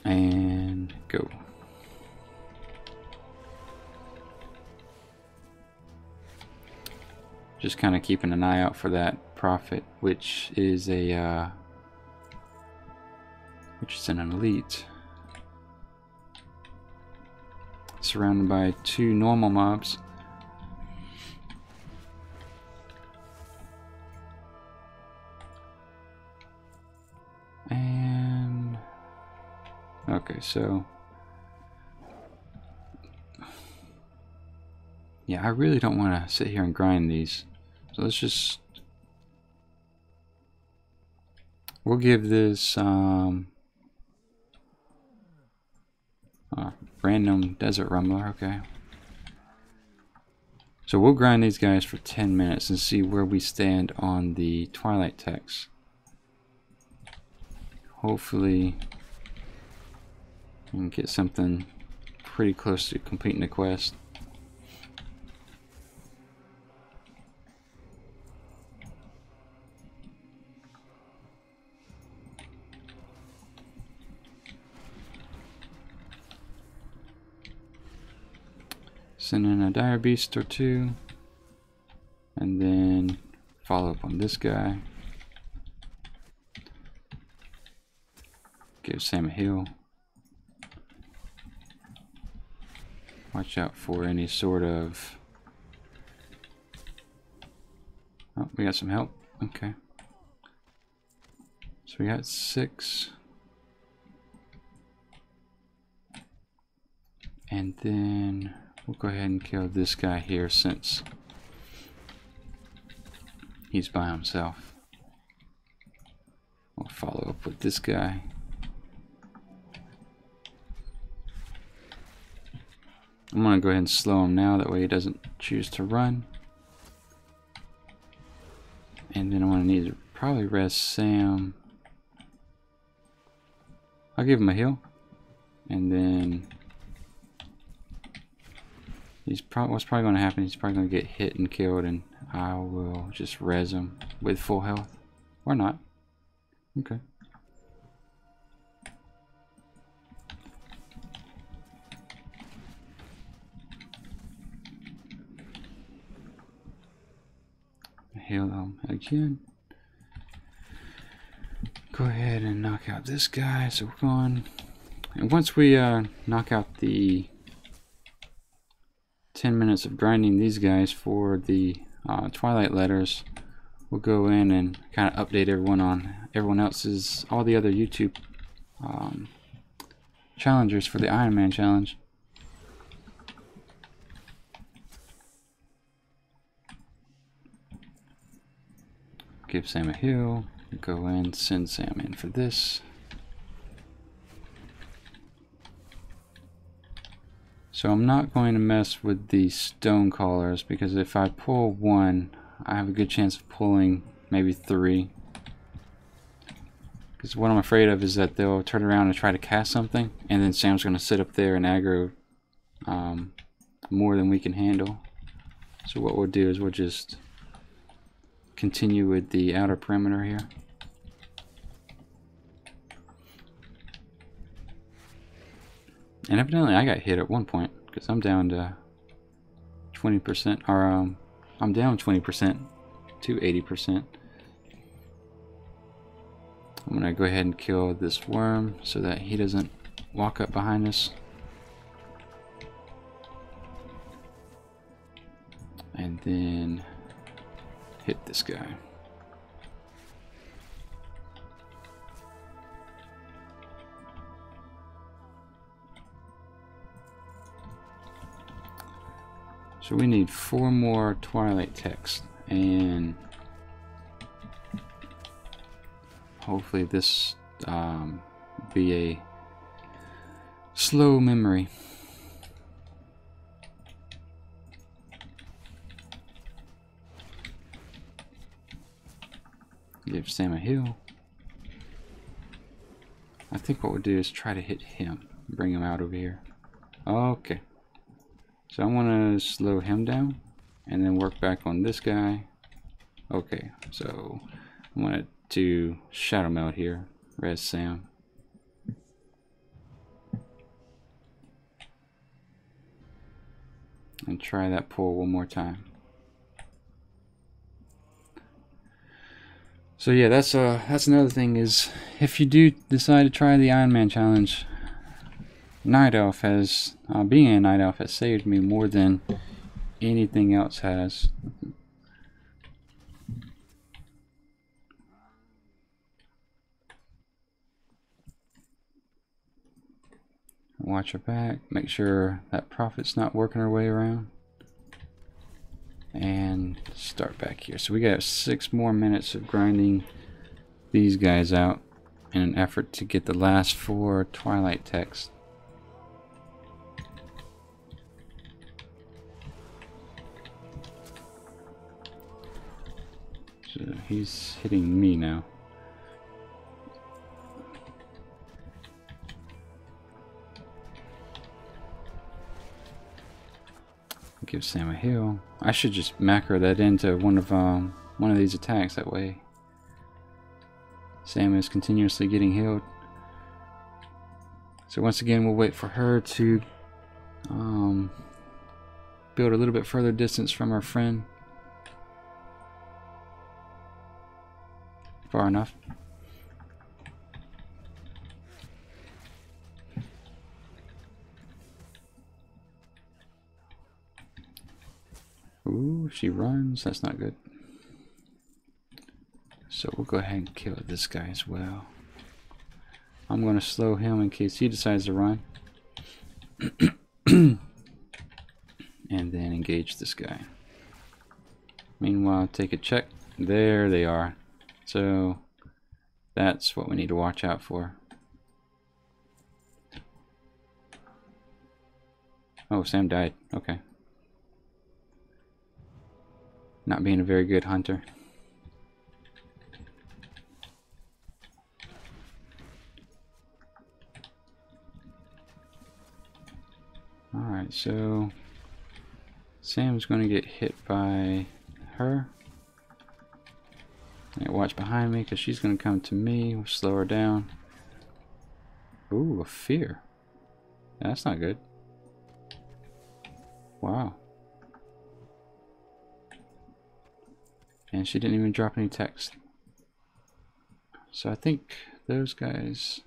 And go. Just kind of keeping an eye out for that Prophet, which is an elite. Surrounded by 2 normal mobs. And okay, so yeah, I really don't want to sit here and grind these. So let's just, we'll give this random desert rumbler. Okay, so we'll grind these guys for 10 minutes and see where we stand on the Twilight text. Hopefully we can get something pretty close to completing the quest. Send in a dire beast or 2, and then follow up on this guy. Give Sam a heal. Watch out for any sort of... Oh, We got some help. Okay. So we got 6. And then we'll go ahead and kill this guy here since he's by himself. We'll follow up with this guy. I'm going to go ahead and slow him now, that way he doesn't choose to run. And then I'm going to need to probably res Sam. I'll give him a heal. And then what's probably going to happen, he's probably going to get hit and killed, and I will just res him with full health. Or not. Okay. Heal them again. Go ahead and knock out this guy. So we're going, and once we knock out the 10 minutes of grinding these guys for the Twilight letters, we'll go in and kind of update everyone on everyone else's, all the other YouTube challengers for the Ironman challenge. Give Sam a heal, go in, send Sam in for this. So I'm not going to mess with the stone callers, because if I pull 1, I have a good chance of pulling maybe 3. Because what I'm afraid of is that they'll turn around and try to cast something, and then Sam's going to sit up there and aggro more than we can handle. So what we'll do is we'll just continue with the outer perimeter here. And evidently I got hit at one point, because I'm down to 20%, or I'm down 20% to 80%. I'm gonna go ahead and kill this worm so that he doesn't walk up behind us. And then hit this guy. So we need 4 more Twilight text, and hopefully this be a slow memory. Give Sam a heal. I think what we'll do is try to hit him, bring him out over here. Okay. So I want to slow him down and then work back on this guy. Okay, so I want to shadow meld here. Res Sam. And try that pull one more time. So yeah, that's another thing, is if you do decide to try the Ironman challenge, Night Elf has, being a Night Elf has saved me more than anything else has. Watch her back, make sure that Prophet's not working her way around. And start back here. So we got 6 more minutes of grinding these guys out in an effort to get the last 4 Twilight texts. So he's hitting me now. Give Sam a heal. I should just macro that into one of these attacks, that way Sam is continuously getting healed. So once again, we'll wait for her to build a little bit further distance from our friend. Far enough. Ooh, she runs. That's not good. So we'll go ahead and kill this guy as well. I'm going to slow him in case he decides to run. And then engage this guy. Meanwhile, take a check. There they are. So that's what we need to watch out for. Oh, Sam died. Okay. Not being a very good hunter. Alright, so Sam's going to get hit by her. Watch behind me because she's going to come to me. We'll slow her down. Ooh, a fear. That's not good. Wow. And she didn't even drop any text. So I think those guys...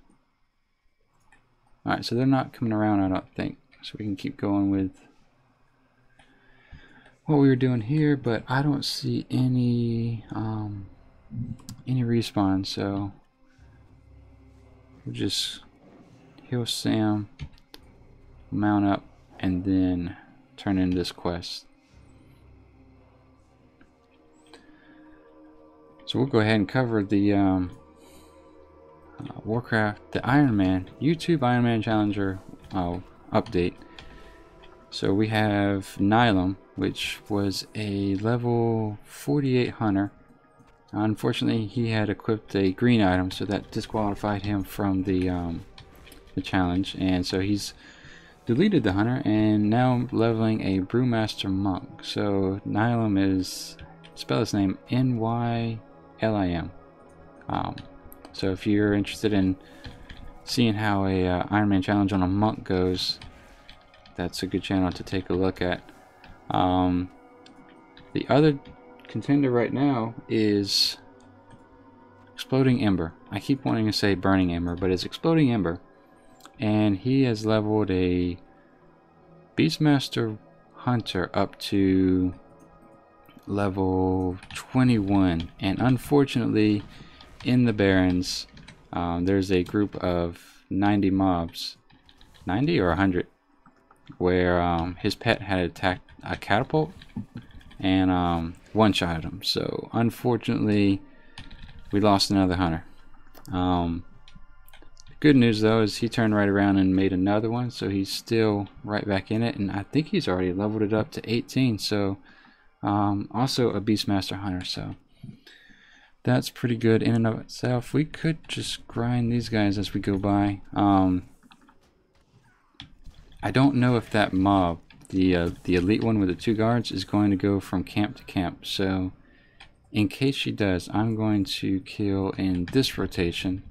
Alright, so they're not coming around, I don't think. So we can keep going with what we were doing here, but I don't see any respawn, so we'll just heal Sam, mount up, and then turn in this quest. So we'll go ahead and cover the Warcraft, the Ironman, YouTube Ironman Challenger update. So we have Nylum, which was a level 48 hunter. Unfortunately, he had equipped a green item, so that disqualified him from the challenge, and so he's deleted the hunter and now leveling a brewmaster monk. So Nylum is, spell his name Nylim. So if you're interested in seeing how a Ironman challenge on a monk goes, that's a good channel to take a look at. The other contender right now is Exploding Ember. I keep wanting to say Burning Ember, but it's Exploding Ember, and he has leveled a Beastmaster Hunter up to level 21, and unfortunately in the Barrens there's a group of 90 mobs, 90 or 100, where his pet had attacked a catapult and one-shot him. So unfortunately we lost another hunter. The good news though is he turned right around and made another one, so he's still right back in it, and I think he's already leveled it up to 18, so also a Beastmaster Hunter, so that's pretty good in and of itself. We could just grind these guys as we go by. I don't know if that mob, the elite one with the 2 guards, is going to go from camp to camp, so in case she does, I'm going to kill in this rotation,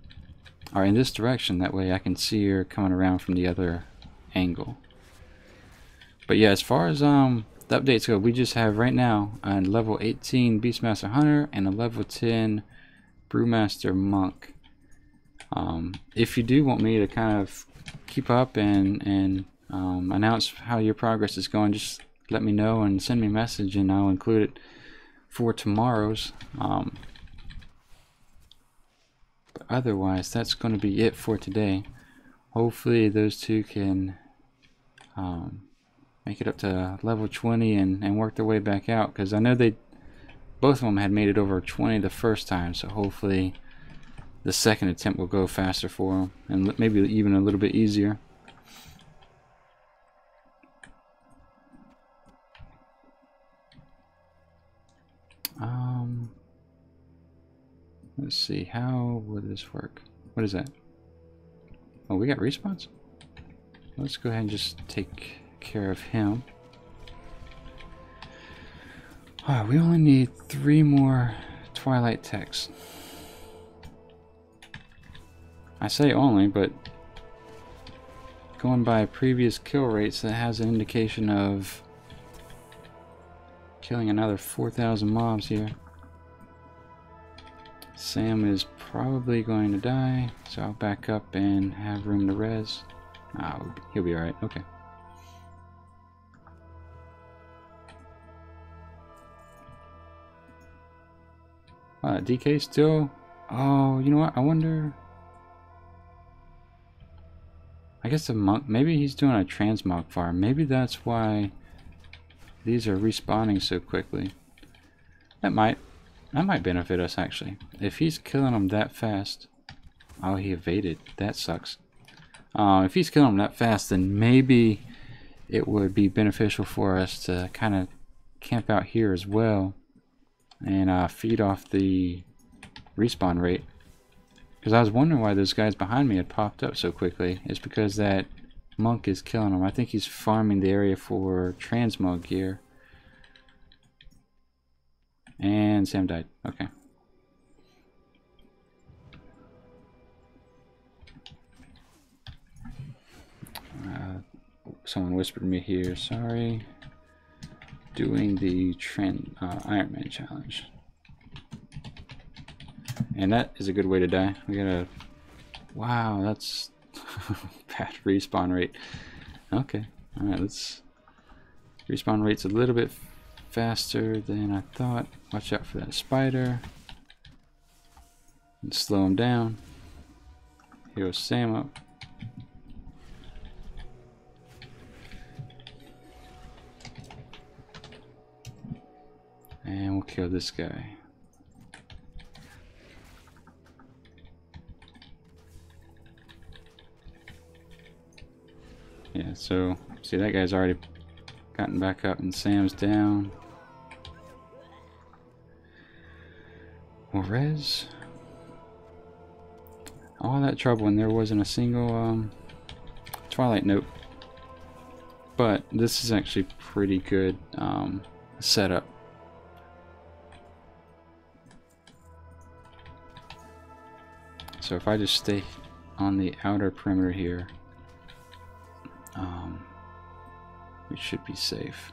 or in this direction, that way I can see her coming around from the other angle. But yeah, as far as the updates go, we just have right now a level 18 Beastmaster Hunter and a level 10 Brewmaster Monk. If you do want me to kind of keep up and announce how your progress is going, just let me know and send me a message, and I'll include it for tomorrow's. But otherwise, that's going to be it for today. Hopefully those two can make it up to level 20 and work their way back out, because I know both of them had made it over 20 the first time, so hopefully the second attempt will go faster for them, and maybe even a little bit easier. Let's see, how would this work? What is that? Oh, we got respawns? Let's go ahead and just take care of him. Alright, we only need 3 more Twilight Techs. I say only, but going by previous kill rates, that has an indication of killing another 4,000 mobs here. Sam is probably going to die, so I'll back up and have room to res. Oh, he'll be alright, okay. DK still. Oh, you know what? I wonder. I guess the monk. Maybe he's doing a transmog farm. Maybe that's why these are respawning so quickly. That might benefit us actually. If he's killing them that fast. Oh, he evaded. That sucks. If he's killing them that fast, then maybe it would be beneficial for us to kind of camp out here as well and feed off the respawn rate. Because I was wondering why those guys behind me had popped up so quickly. It's because that monk is killing them. I think he's farming the area for transmog gear. And Sam died. Okay. Someone whispered me here. Sorry. Doing the Ironman challenge. And that is a good way to die. We gotta... Wow, that's... bad respawn rate. Okay. Alright, let's... Respawn rate's a little bit faster than I thought. Watch out for that spider. And slow him down. Heal Sam up. And we'll kill this guy. Yeah, so see that guy's already gotten back up and Sam's down. Well, res. All that trouble and there wasn't a single Twilight note. But this is actually pretty good setup. So if I just stay on the outer perimeter here, we should be safe.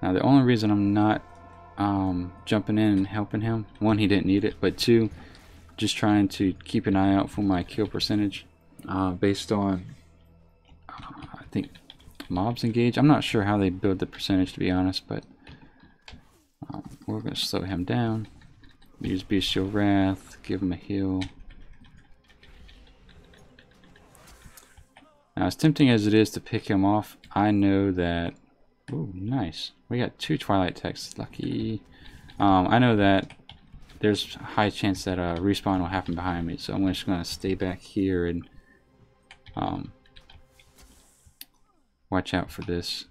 Now the only reason I'm not jumping in and helping him, one, he didn't need it, but two, just trying to keep an eye out for my kill percentage based on I think mobs engaged. I'm not sure how they build the percentage, to be honest, but we're going to slow him down. Use Bestial Wrath, give him a heal. Now, as tempting as it is to pick him off, I know that... Ooh, nice. We got 2 Twilight Texts. Lucky. I know that there's a high chance that a respawn will happen behind me, so I'm just going to stay back here and watch out for this.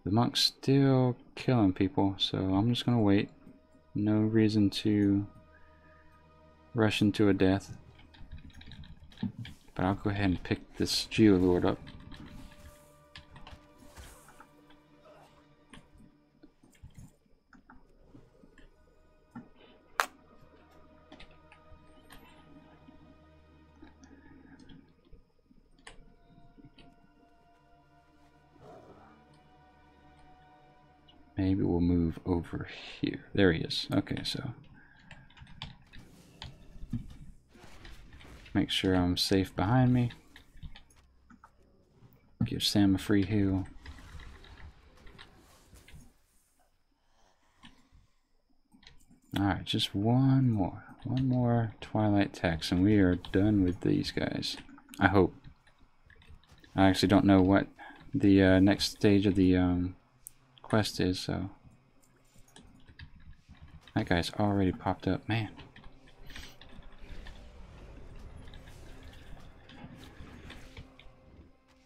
The monk's still killing people, so I'm just going to wait. No reason to rush into a death. But I'll go ahead and pick this Geolord up. Maybe we'll move over here. There he is. Okay, so make sure I'm safe behind me. Give Sam a free heal. Alright, just one more Twilight Text and we are done with these guys. I hope. I actually don't know what the next stage of the quest is, so that guy's already popped up. Man,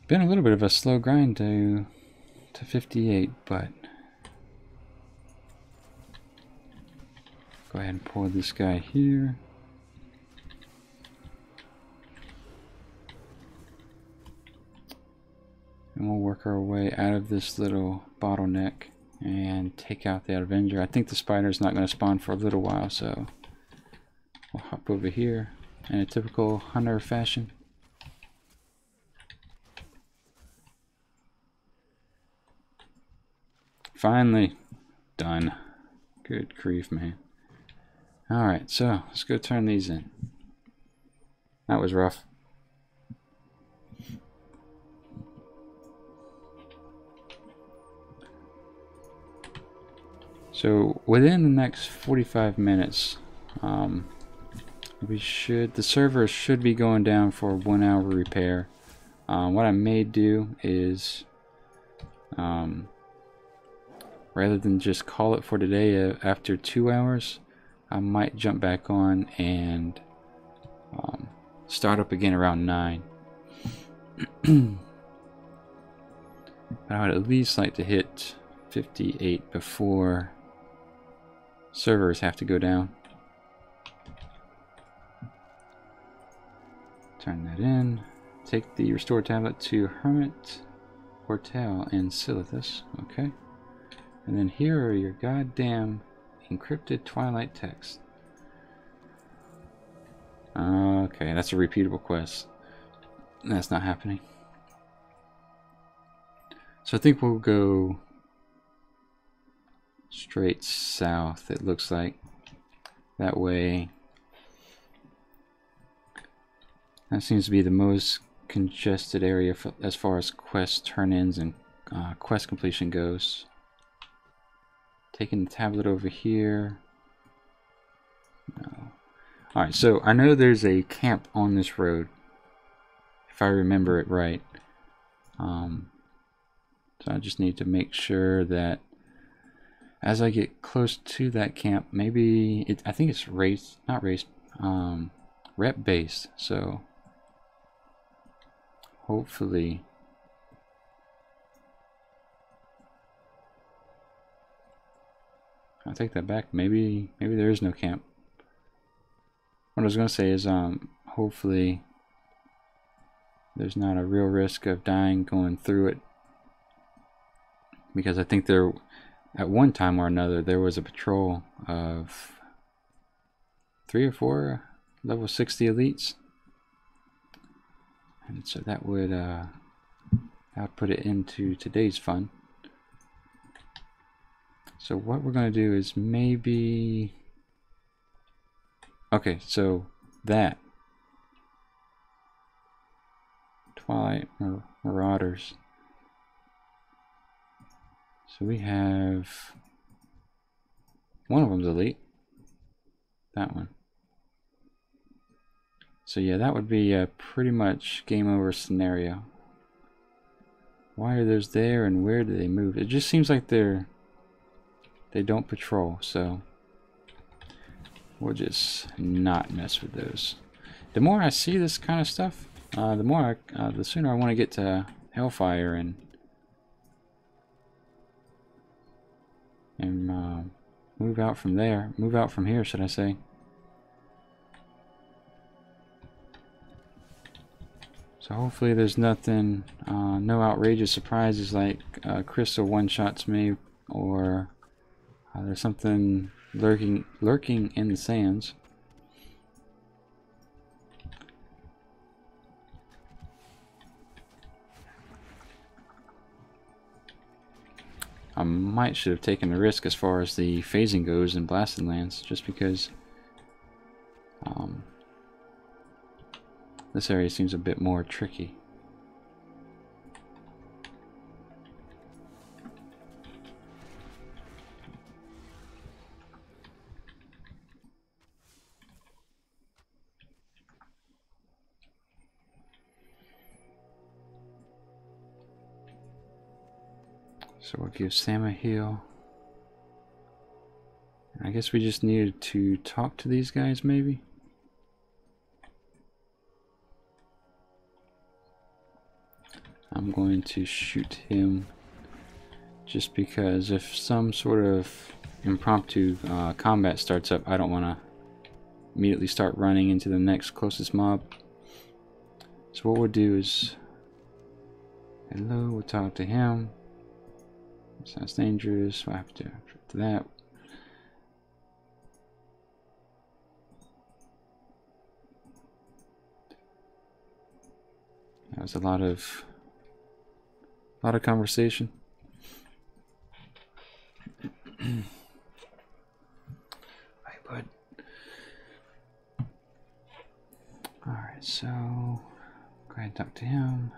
been a little bit of a slow grind to 58, but go ahead and pull this guy here. And we'll work our way out of this little bottleneck and take out that Avenger. I think the spider's not going to spawn for a little while, so we'll hop over here in a typical hunter fashion. Finally done. Good grief, man. Alright, so let's go turn these in. That was rough. So within the next 45 minutes, the server should be going down for a 1 hour repair. What I may do is, rather than just call it for today after 2 hours, I might jump back on and start up again around 9. But I would at least like to hit 58 before servers have to go down. Turn that in. Take the restore tablet to Hermit, Portal, and Silithus. Okay. And then here are your goddamn encrypted Twilight text. Okay, that's a repeatable quest. That's not happening. So I think we'll go straight south, it looks like. That way. That seems to be the most congested area as far as quest turn-ins and quest completion goes. Taking the tablet over here. No. Alright, so I know there's a camp on this road, if I remember it right. So I just need to make sure that as I get close to that camp, maybe I think it's rep based, so hopefully I'll take that back. Maybe there is no camp. What I was gonna say is hopefully there's not a real risk of dying going through it, because I think there at one time or another there was a patrol of 3 or 4 level 60 elites, and so that would put it into today's fun. So what we're going to do is maybe, okay, so that Twilight Marauders. So we have one of them's elite. That one. So yeah, that would be a pretty much game over scenario. Why are those there and where do they move? It just seems like they don't patrol, so we'll just not mess with those. The more I see this kind of stuff, the sooner I want to get to Hellfire and move out from there. Move out from here, should I say? So hopefully there's nothing, no outrageous surprises like Crystal one-shots me, or there's something lurking in the sands. I should have taken the risk as far as the phasing goes in Blasted Lands, just because this area seems a bit more tricky. So we'll give Sam a heal. I guess we just needed to talk to these guys, maybe? I'm going to shoot him just because if some sort of impromptu combat starts up, I don't want to immediately start running into the next closest mob. So what we'll do is, hello, we'll talk to him. Sounds dangerous. We'll have to after that. That was a lot of conversation. Hey, bud. All right, so can't talk to him.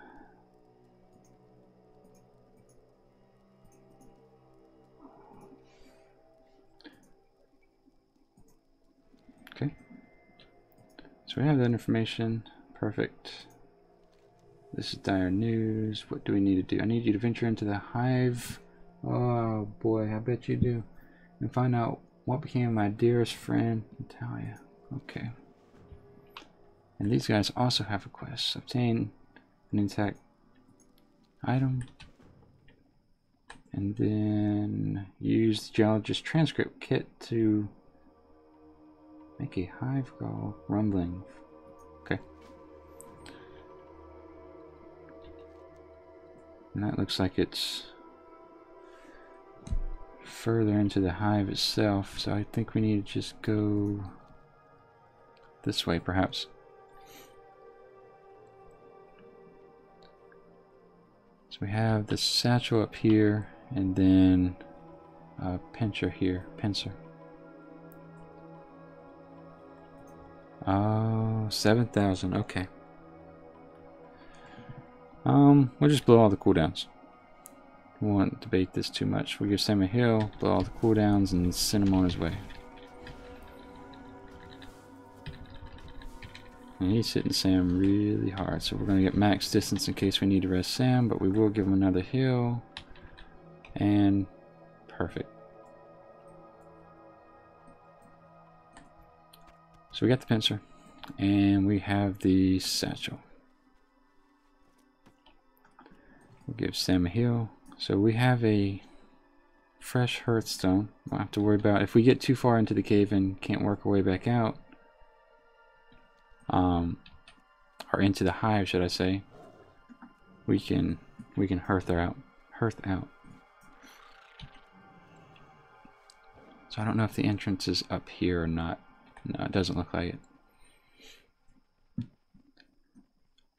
Okay. So we have that information. Perfect. This is dire news. What do we need to do? I need you to venture into the hive. Oh boy, I bet you do. And find out what became of my dearest friend, Natalia. Okay. And these guys also have a quest. Obtain an intact item. And then use the geologist transcript kit to make a hive call rumbling. Okay. And that looks like it's further into the hive itself, so I think we need to just go this way perhaps. So we have the satchel up here and then a pincer here. Oh, 7,000. Okay. We'll just blow all the cooldowns. We won't debate this too much. We'll give Sam a heal, blow all the cooldowns, and send him on his way. And he's hitting Sam really hard, so we're going to get max distance in case we need to rest Sam, but we will give him another heal. And perfect. So we got the pincer, and we have the satchel. We'll give Sam a heal. So we have a fresh hearthstone. We'll have to worry about if we get too far into the cave and can't work our way back out. Or into the hive, should I say? We can hearth out. So I don't know if the entrance is up here or not. No, it doesn't look like it.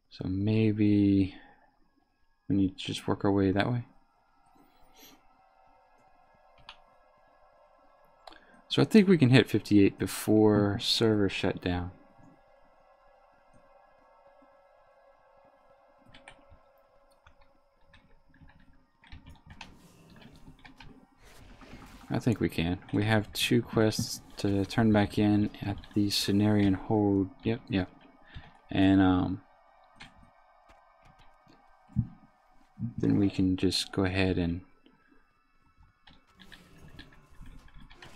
So maybe we need to just work our way that way. So I think we can hit 58 before server shut down. I think we can. We have 2 quests to turn back in at the Cenarian Hold. Yep. And then we can just go ahead and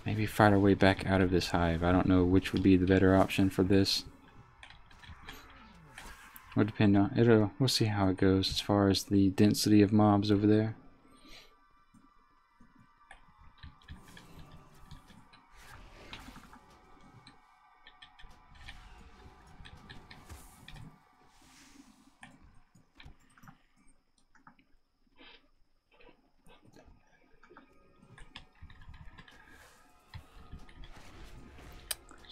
maybe fight our way back out of this hive. I don't know which would be the better option for this. Will depend on it. We'll see how it goes as far as the density of mobs over there.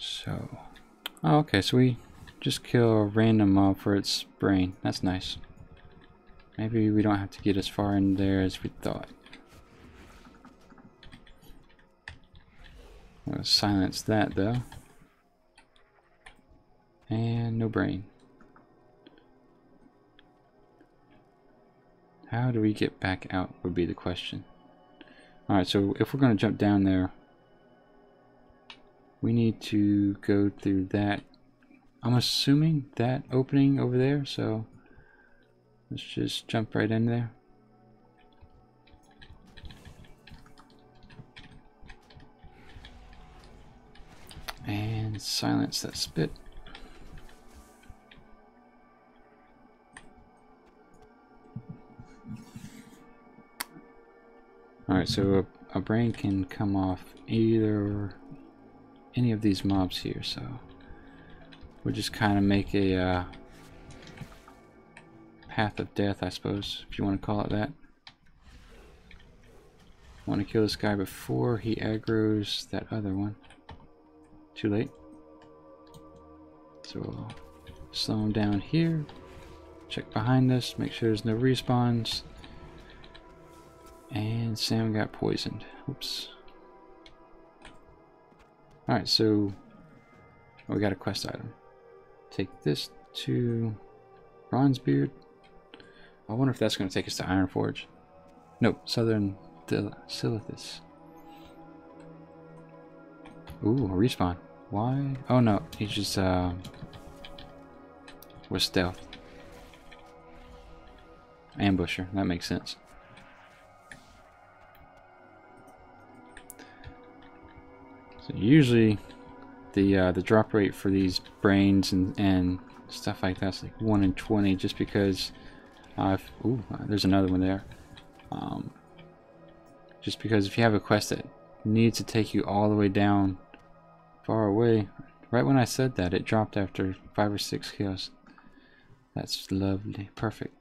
So, oh, okay, so we just kill a random mob for its brain. That's nice. Maybe we don't have to get as far in there as we thought. We'll silence that though. And no brain. How do we get back out would be the question. Alright, so if we're going to jump down there, we need to go through that, I'm assuming that opening over there, so let's just jump right in there. And silence that spit. Alright, so a brain can come off either any of these mobs here, so we'll just kind of make a path of death, I suppose, if you want to call it that. Want to kill this guy before he aggroes that other one. Too late. So we'll slow him down here, check behind us, make sure there's no respawns, and Sam got poisoned. Oops. Alright, so we got a quest item. Take this to Bronzebeard. I wonder if that's going to take us to Ironforge. Nope, Southern Silithus. Ooh, a respawn. Why? Oh no, he's just with stealth. Ambusher, that makes sense. So usually the drop rate for these brains and stuff like that's like 1 in 20, just because there's another one there. Just because if you have a quest that needs to take you all the way down far away, right when I said that, it dropped after 5 or 6 kills. That's lovely. Perfect.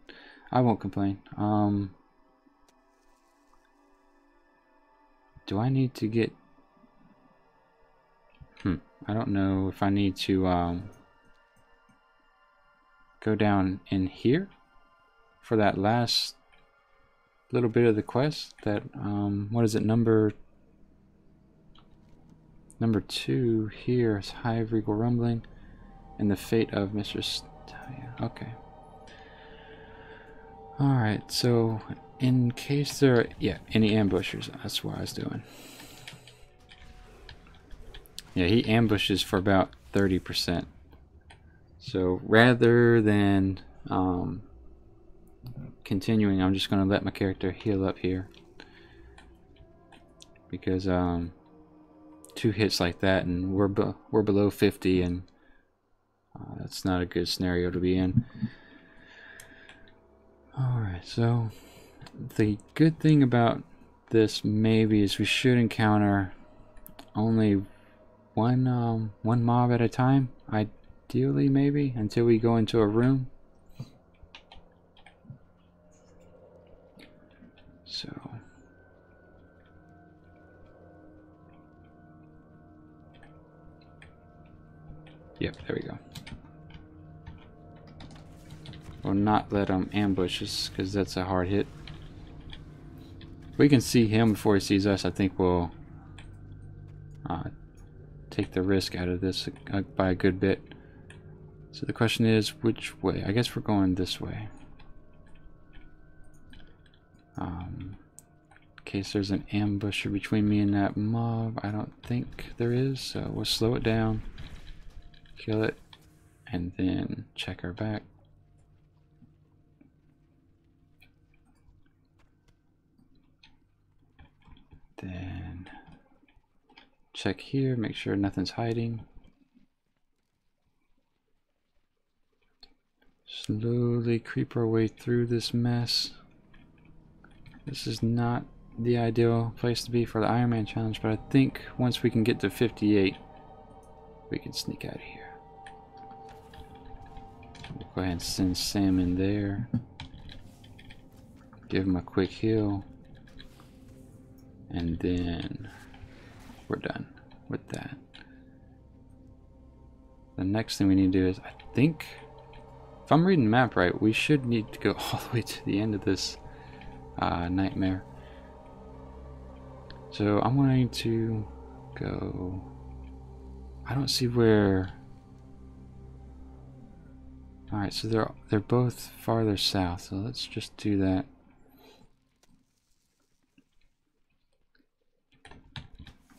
I won't complain. Do I need to get... I don't know if I need to go down in here for that last little bit of the quest. That, what is it, number 2 here is Hive Regal Rumbling and the Fate of Mr. Stallion. Okay. Alright, so in case there are, any ambushers, that's what I was doing. Yeah, he ambushes for about 30%. So rather than continuing, I'm just going to let my character heal up here. Because 2 hits like that and we're below 50, and that's not a good scenario to be in. Alright, so the good thing about this maybe is we should encounter only one mob at a time, ideally, maybe, until we go into a room. So yep, there we go. We'll not let him ambush us, because that's a hard hit. If we can see him before he sees us, I think we'll take the risk out of this by a good bit. So the question is, which way? I guess we're going this way. In case there's an ambusher between me and that mob. I don't think there is, so we'll slow it down, kill it, and then check our back. Then check here, make sure nothing's hiding. Slowly creep our way through this mess. This is not the ideal place to be for the Ironman challenge, but I think once we can get to 58, we can sneak out of here. We'll go ahead and send Sam in there. Give him a quick heal. And then we're done with that. The next thing we need to do is, I think, if I'm reading the map right, we should need to go all the way to the end of this nightmare. So I'm going to go... I don't see where... Alright, so they're both farther south, so let's just do that.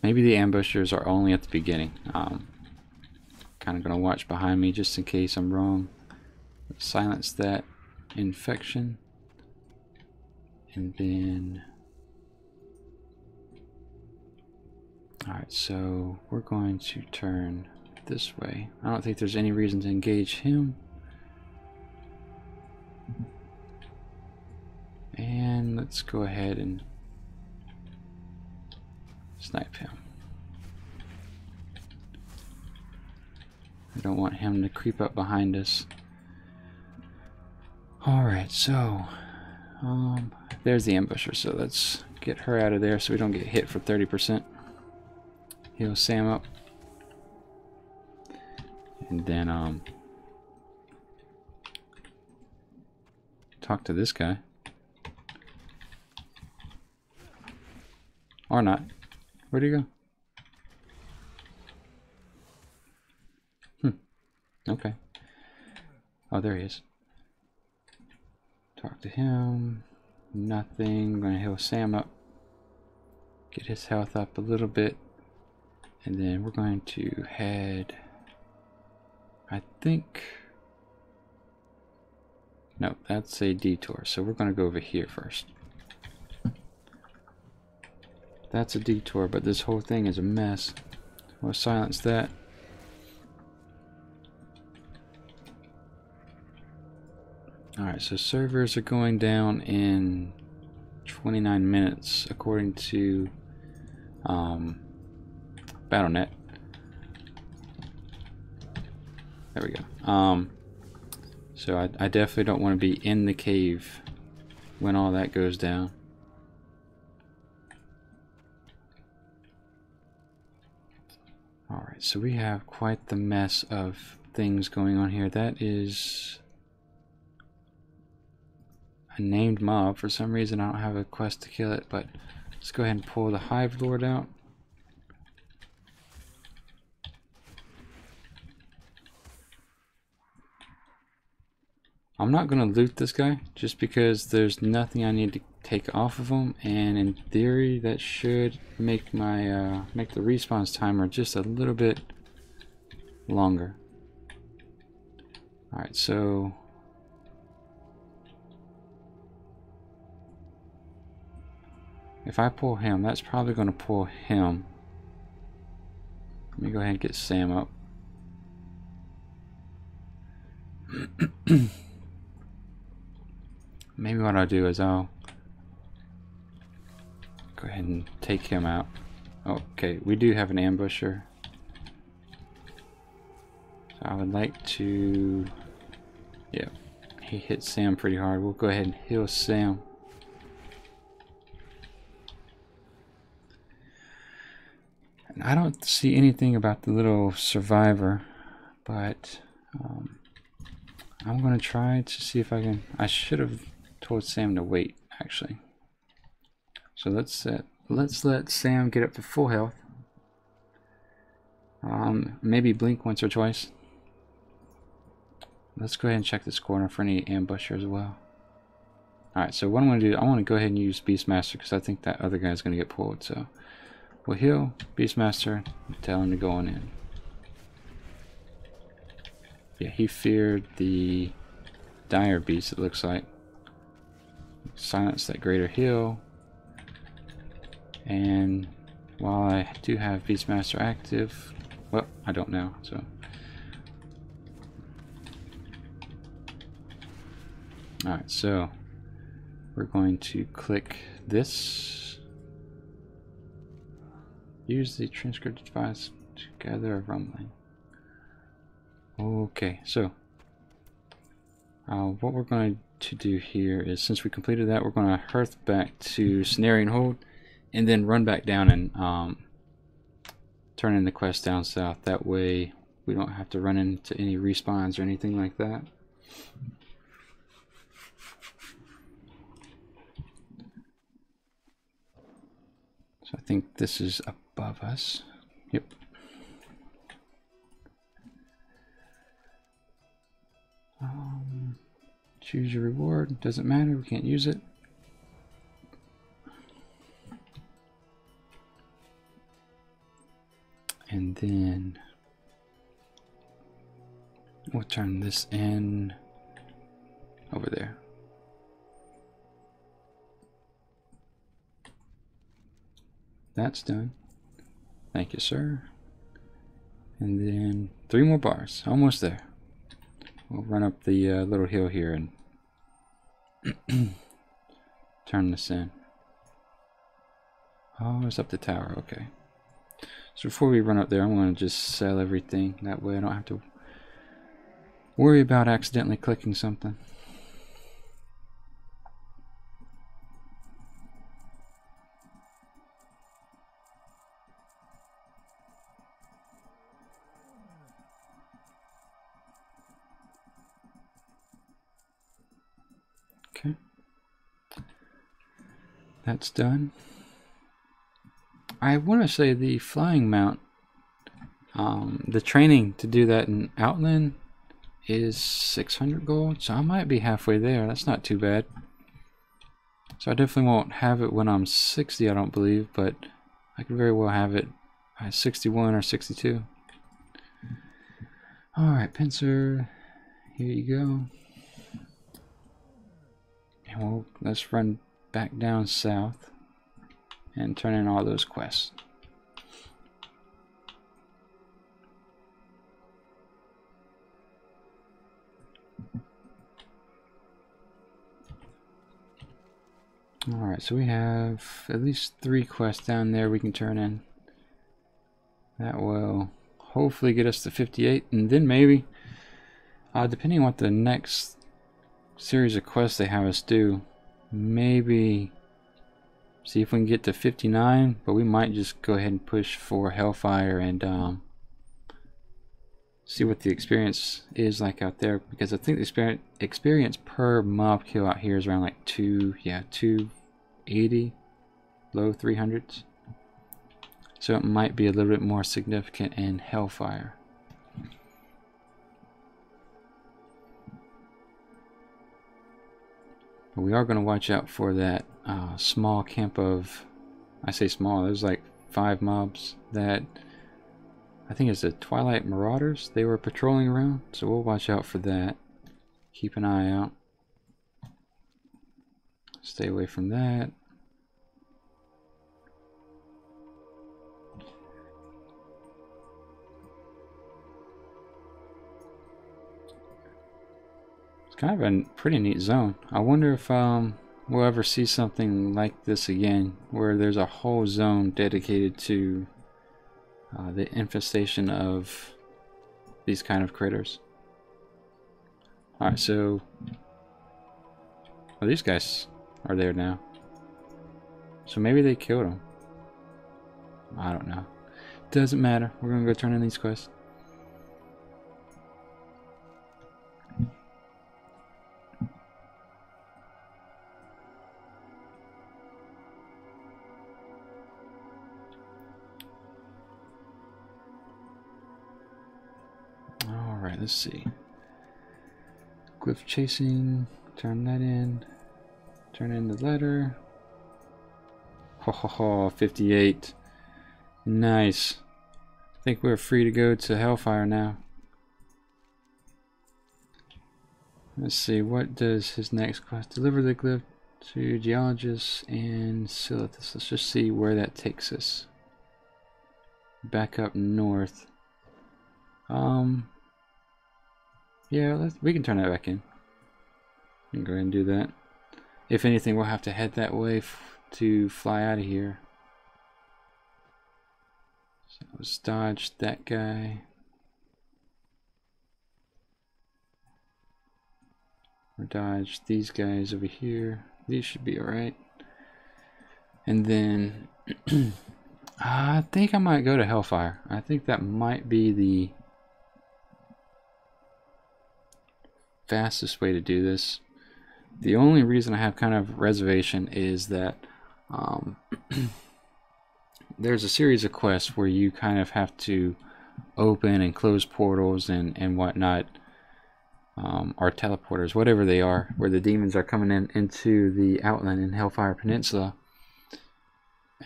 Maybe the ambushers are only at the beginning. Kind of going to watch behind me just in case I'm wrong. Silence that infection. And then... Alright, so we're going to turn this way. I don't think there's any reason to engage him. And let's go ahead and snipe him. I don't want him to creep up behind us. Alright, so there's the ambusher, so let's get her out of there so we don't get hit for 30%. Heal Sam up. And then talk to this guy. Or not. Where'd he go? Okay. Oh, there he is. Talk to him. Nothing. I'm gonna heal Sam up. Get his health up a little bit. And then we're going to head, I think, no, that's a detour. So we're going to go over here first. That's a detour, but this whole thing is a mess. We'll silence that. Alright, so servers are going down in 29 minutes according to BattleNet. There we go. So I definitely don't want to be in the cave when all that goes down. Alright, so we have quite the mess of things going on here. That is a named mob. For some reason I don't have a quest to kill it, but let's go ahead and pull the Hive Lord out. I'm not going to loot this guy just because there's nothing I need to take off of him, and in theory that should make my make the respawns timer just a little bit longer. Alright, so if I pull him, that's probably going to pull him. Let me go ahead and get Sam up. Maybe what I'll do is I'll go ahead and take him out. Okay, we do have an ambusher. So I would like to... Yeah, he hit Sam pretty hard. We'll go ahead and heal Sam. And I don't see anything about the little survivor, but I'm going to try to see if I can... I should have told Sam to wait, actually. So let's let Sam get up to full health. Maybe blink once or twice. Let's go ahead and check this corner for any ambusher as well. Alright, so what I'm going to do, I want to go ahead and use Beastmaster because I think that other guy's going to get pulled. So we'll heal Beastmaster and tell him to go on in. Yeah, he feared the Dire Beast, it looks like. Silence that greater heal. And while I do have Beastmaster active, well, I don't know, so. Alright, so we're going to click this. Use the transcript device to gather a rumbling. Okay, so what we're going to do here is, since we completed that, we're going to hearth back to Cenarian Hold and then run back down and turn in the quest down south. That way we don't have to run into any respawns or anything like that. So I think this is above us. Yep. Choose your reward. Doesn't matter. We can't use it. And then we'll turn this in over there. That's done. Thank you, sir. And then 3 more bars. Almost there. We'll run up the little hill here and turn this in. Oh, it's up the tower. Okay. So before we run up there, I'm going to just sell everything. That way I don't have to worry about accidentally clicking something. Okay. That's done. I want to say the flying mount, the training to do that in Outland is 600 gold, so I might be halfway there. That's not too bad. So I definitely won't have it when I'm 60, I don't believe, but I could very well have it by 61 or 62. Alright, pincer, here you go. And let's run back down south and turn in all those quests. Alright, so we have at least 3 quests down there we can turn in. That will hopefully get us to 58, and then maybe, depending on what the next series of quests they have us do, maybe see if we can get to 59, but we might just go ahead and push for Hellfire and see what the experience is like out there, because I think the experience per mob kill out here is around like 280, low 300s. So it might be a little bit more significant in Hellfire. But we are going to watch out for that small camp of, I say small, there's like 5 mobs that I think it's the Twilight Marauders they were patrolling around, so we'll watch out for that. Keep an eye out. Stay away from that. It's kind of a pretty neat zone. I wonder if we'll ever see something like this again, where there's a whole zone dedicated to the infestation of these kind of critters. Alright, so these guys are there now. So maybe they killed them. I don't know. Doesn't matter. We're gonna go turn in these quests. Alright, let's see. Glyph chasing, turn that in. Turn in the letter. Ho ho ho, 58. Nice. I think we're free to go to Hellfire now. Let's see, what does his next quest? Deliver the glyph to Geologists and Silithus. Let's just see where that takes us. Back up north. Yeah, we can turn that back in. We can go ahead and do that. If anything, we'll have to head that way to fly out of here. So let's dodge that guy. Or dodge these guys over here. These should be alright. And then I think I might go to Hellfire. I think that might be the fastest way to do this. The only reason I have kind of reservation is that there's a series of quests where you kind of have to open and close portals and whatnot, or teleporters, whatever they are, where the demons are coming into the Outland in Hellfire Peninsula,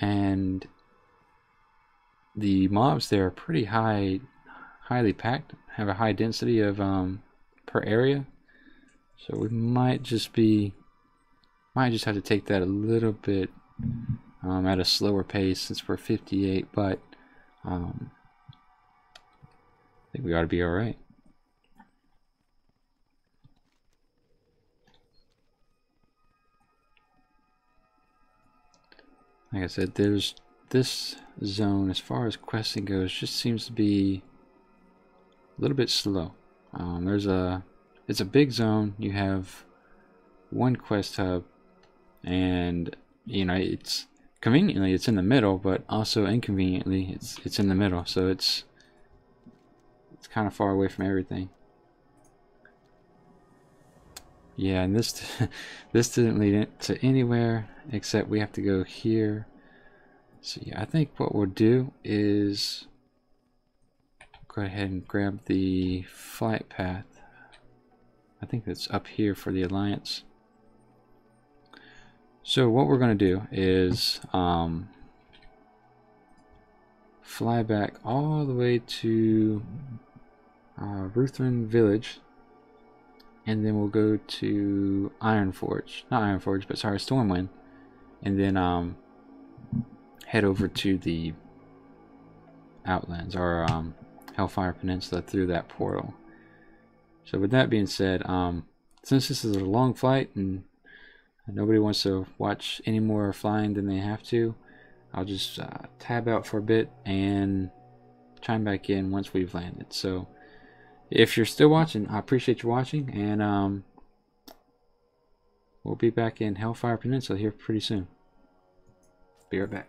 and the mobs there are pretty highly packed, have a high density of per area. So we might just have to take that a little bit at a slower pace since we're 58, but I think we ought to be alright. Like I said, there's this zone, as far as questing goes, just seems to be a little bit slow. It's a big zone. You have one quest hub, and you know, it's conveniently it's in the middle, but also inconveniently it's in the middle, so it's kind of far away from everything. Yeah, and this didn't lead it to anywhere except we have to go here. So yeah, I think what we'll do is go ahead and grab the flight path. I think that's up here for the Alliance. So what we're going to do is fly back all the way to Ruthven Village, and then we'll go to Ironforge, not Ironforge, but sorry, Stormwind, and then head over to the Outlands, or Hellfire Peninsula, through that portal. So with that being said, since this is a long flight and nobody wants to watch any more flying than they have to, I'll just tab out for a bit and chime back in once we've landed. So if you're still watching, I appreciate you watching, and we'll be back in Hellfire Peninsula here pretty soon. Be right back.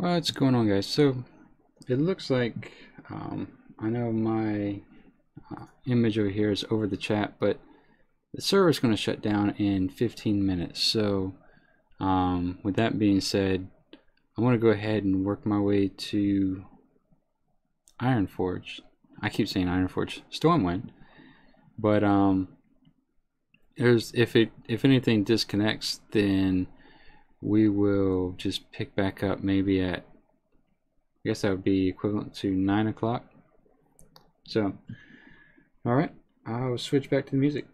What's going on, guys? So it looks like I know my image over here is over the chat, but the server is going to shut down in 15 minutes. So with that being said, I want to go ahead and work my way to Ironforge. I keep saying Ironforge, Stormwind, but if anything disconnects, then we will just pick back up maybe at, I guess that would be equivalent to 9 o'clock. So, alright, I'll switch back to the music.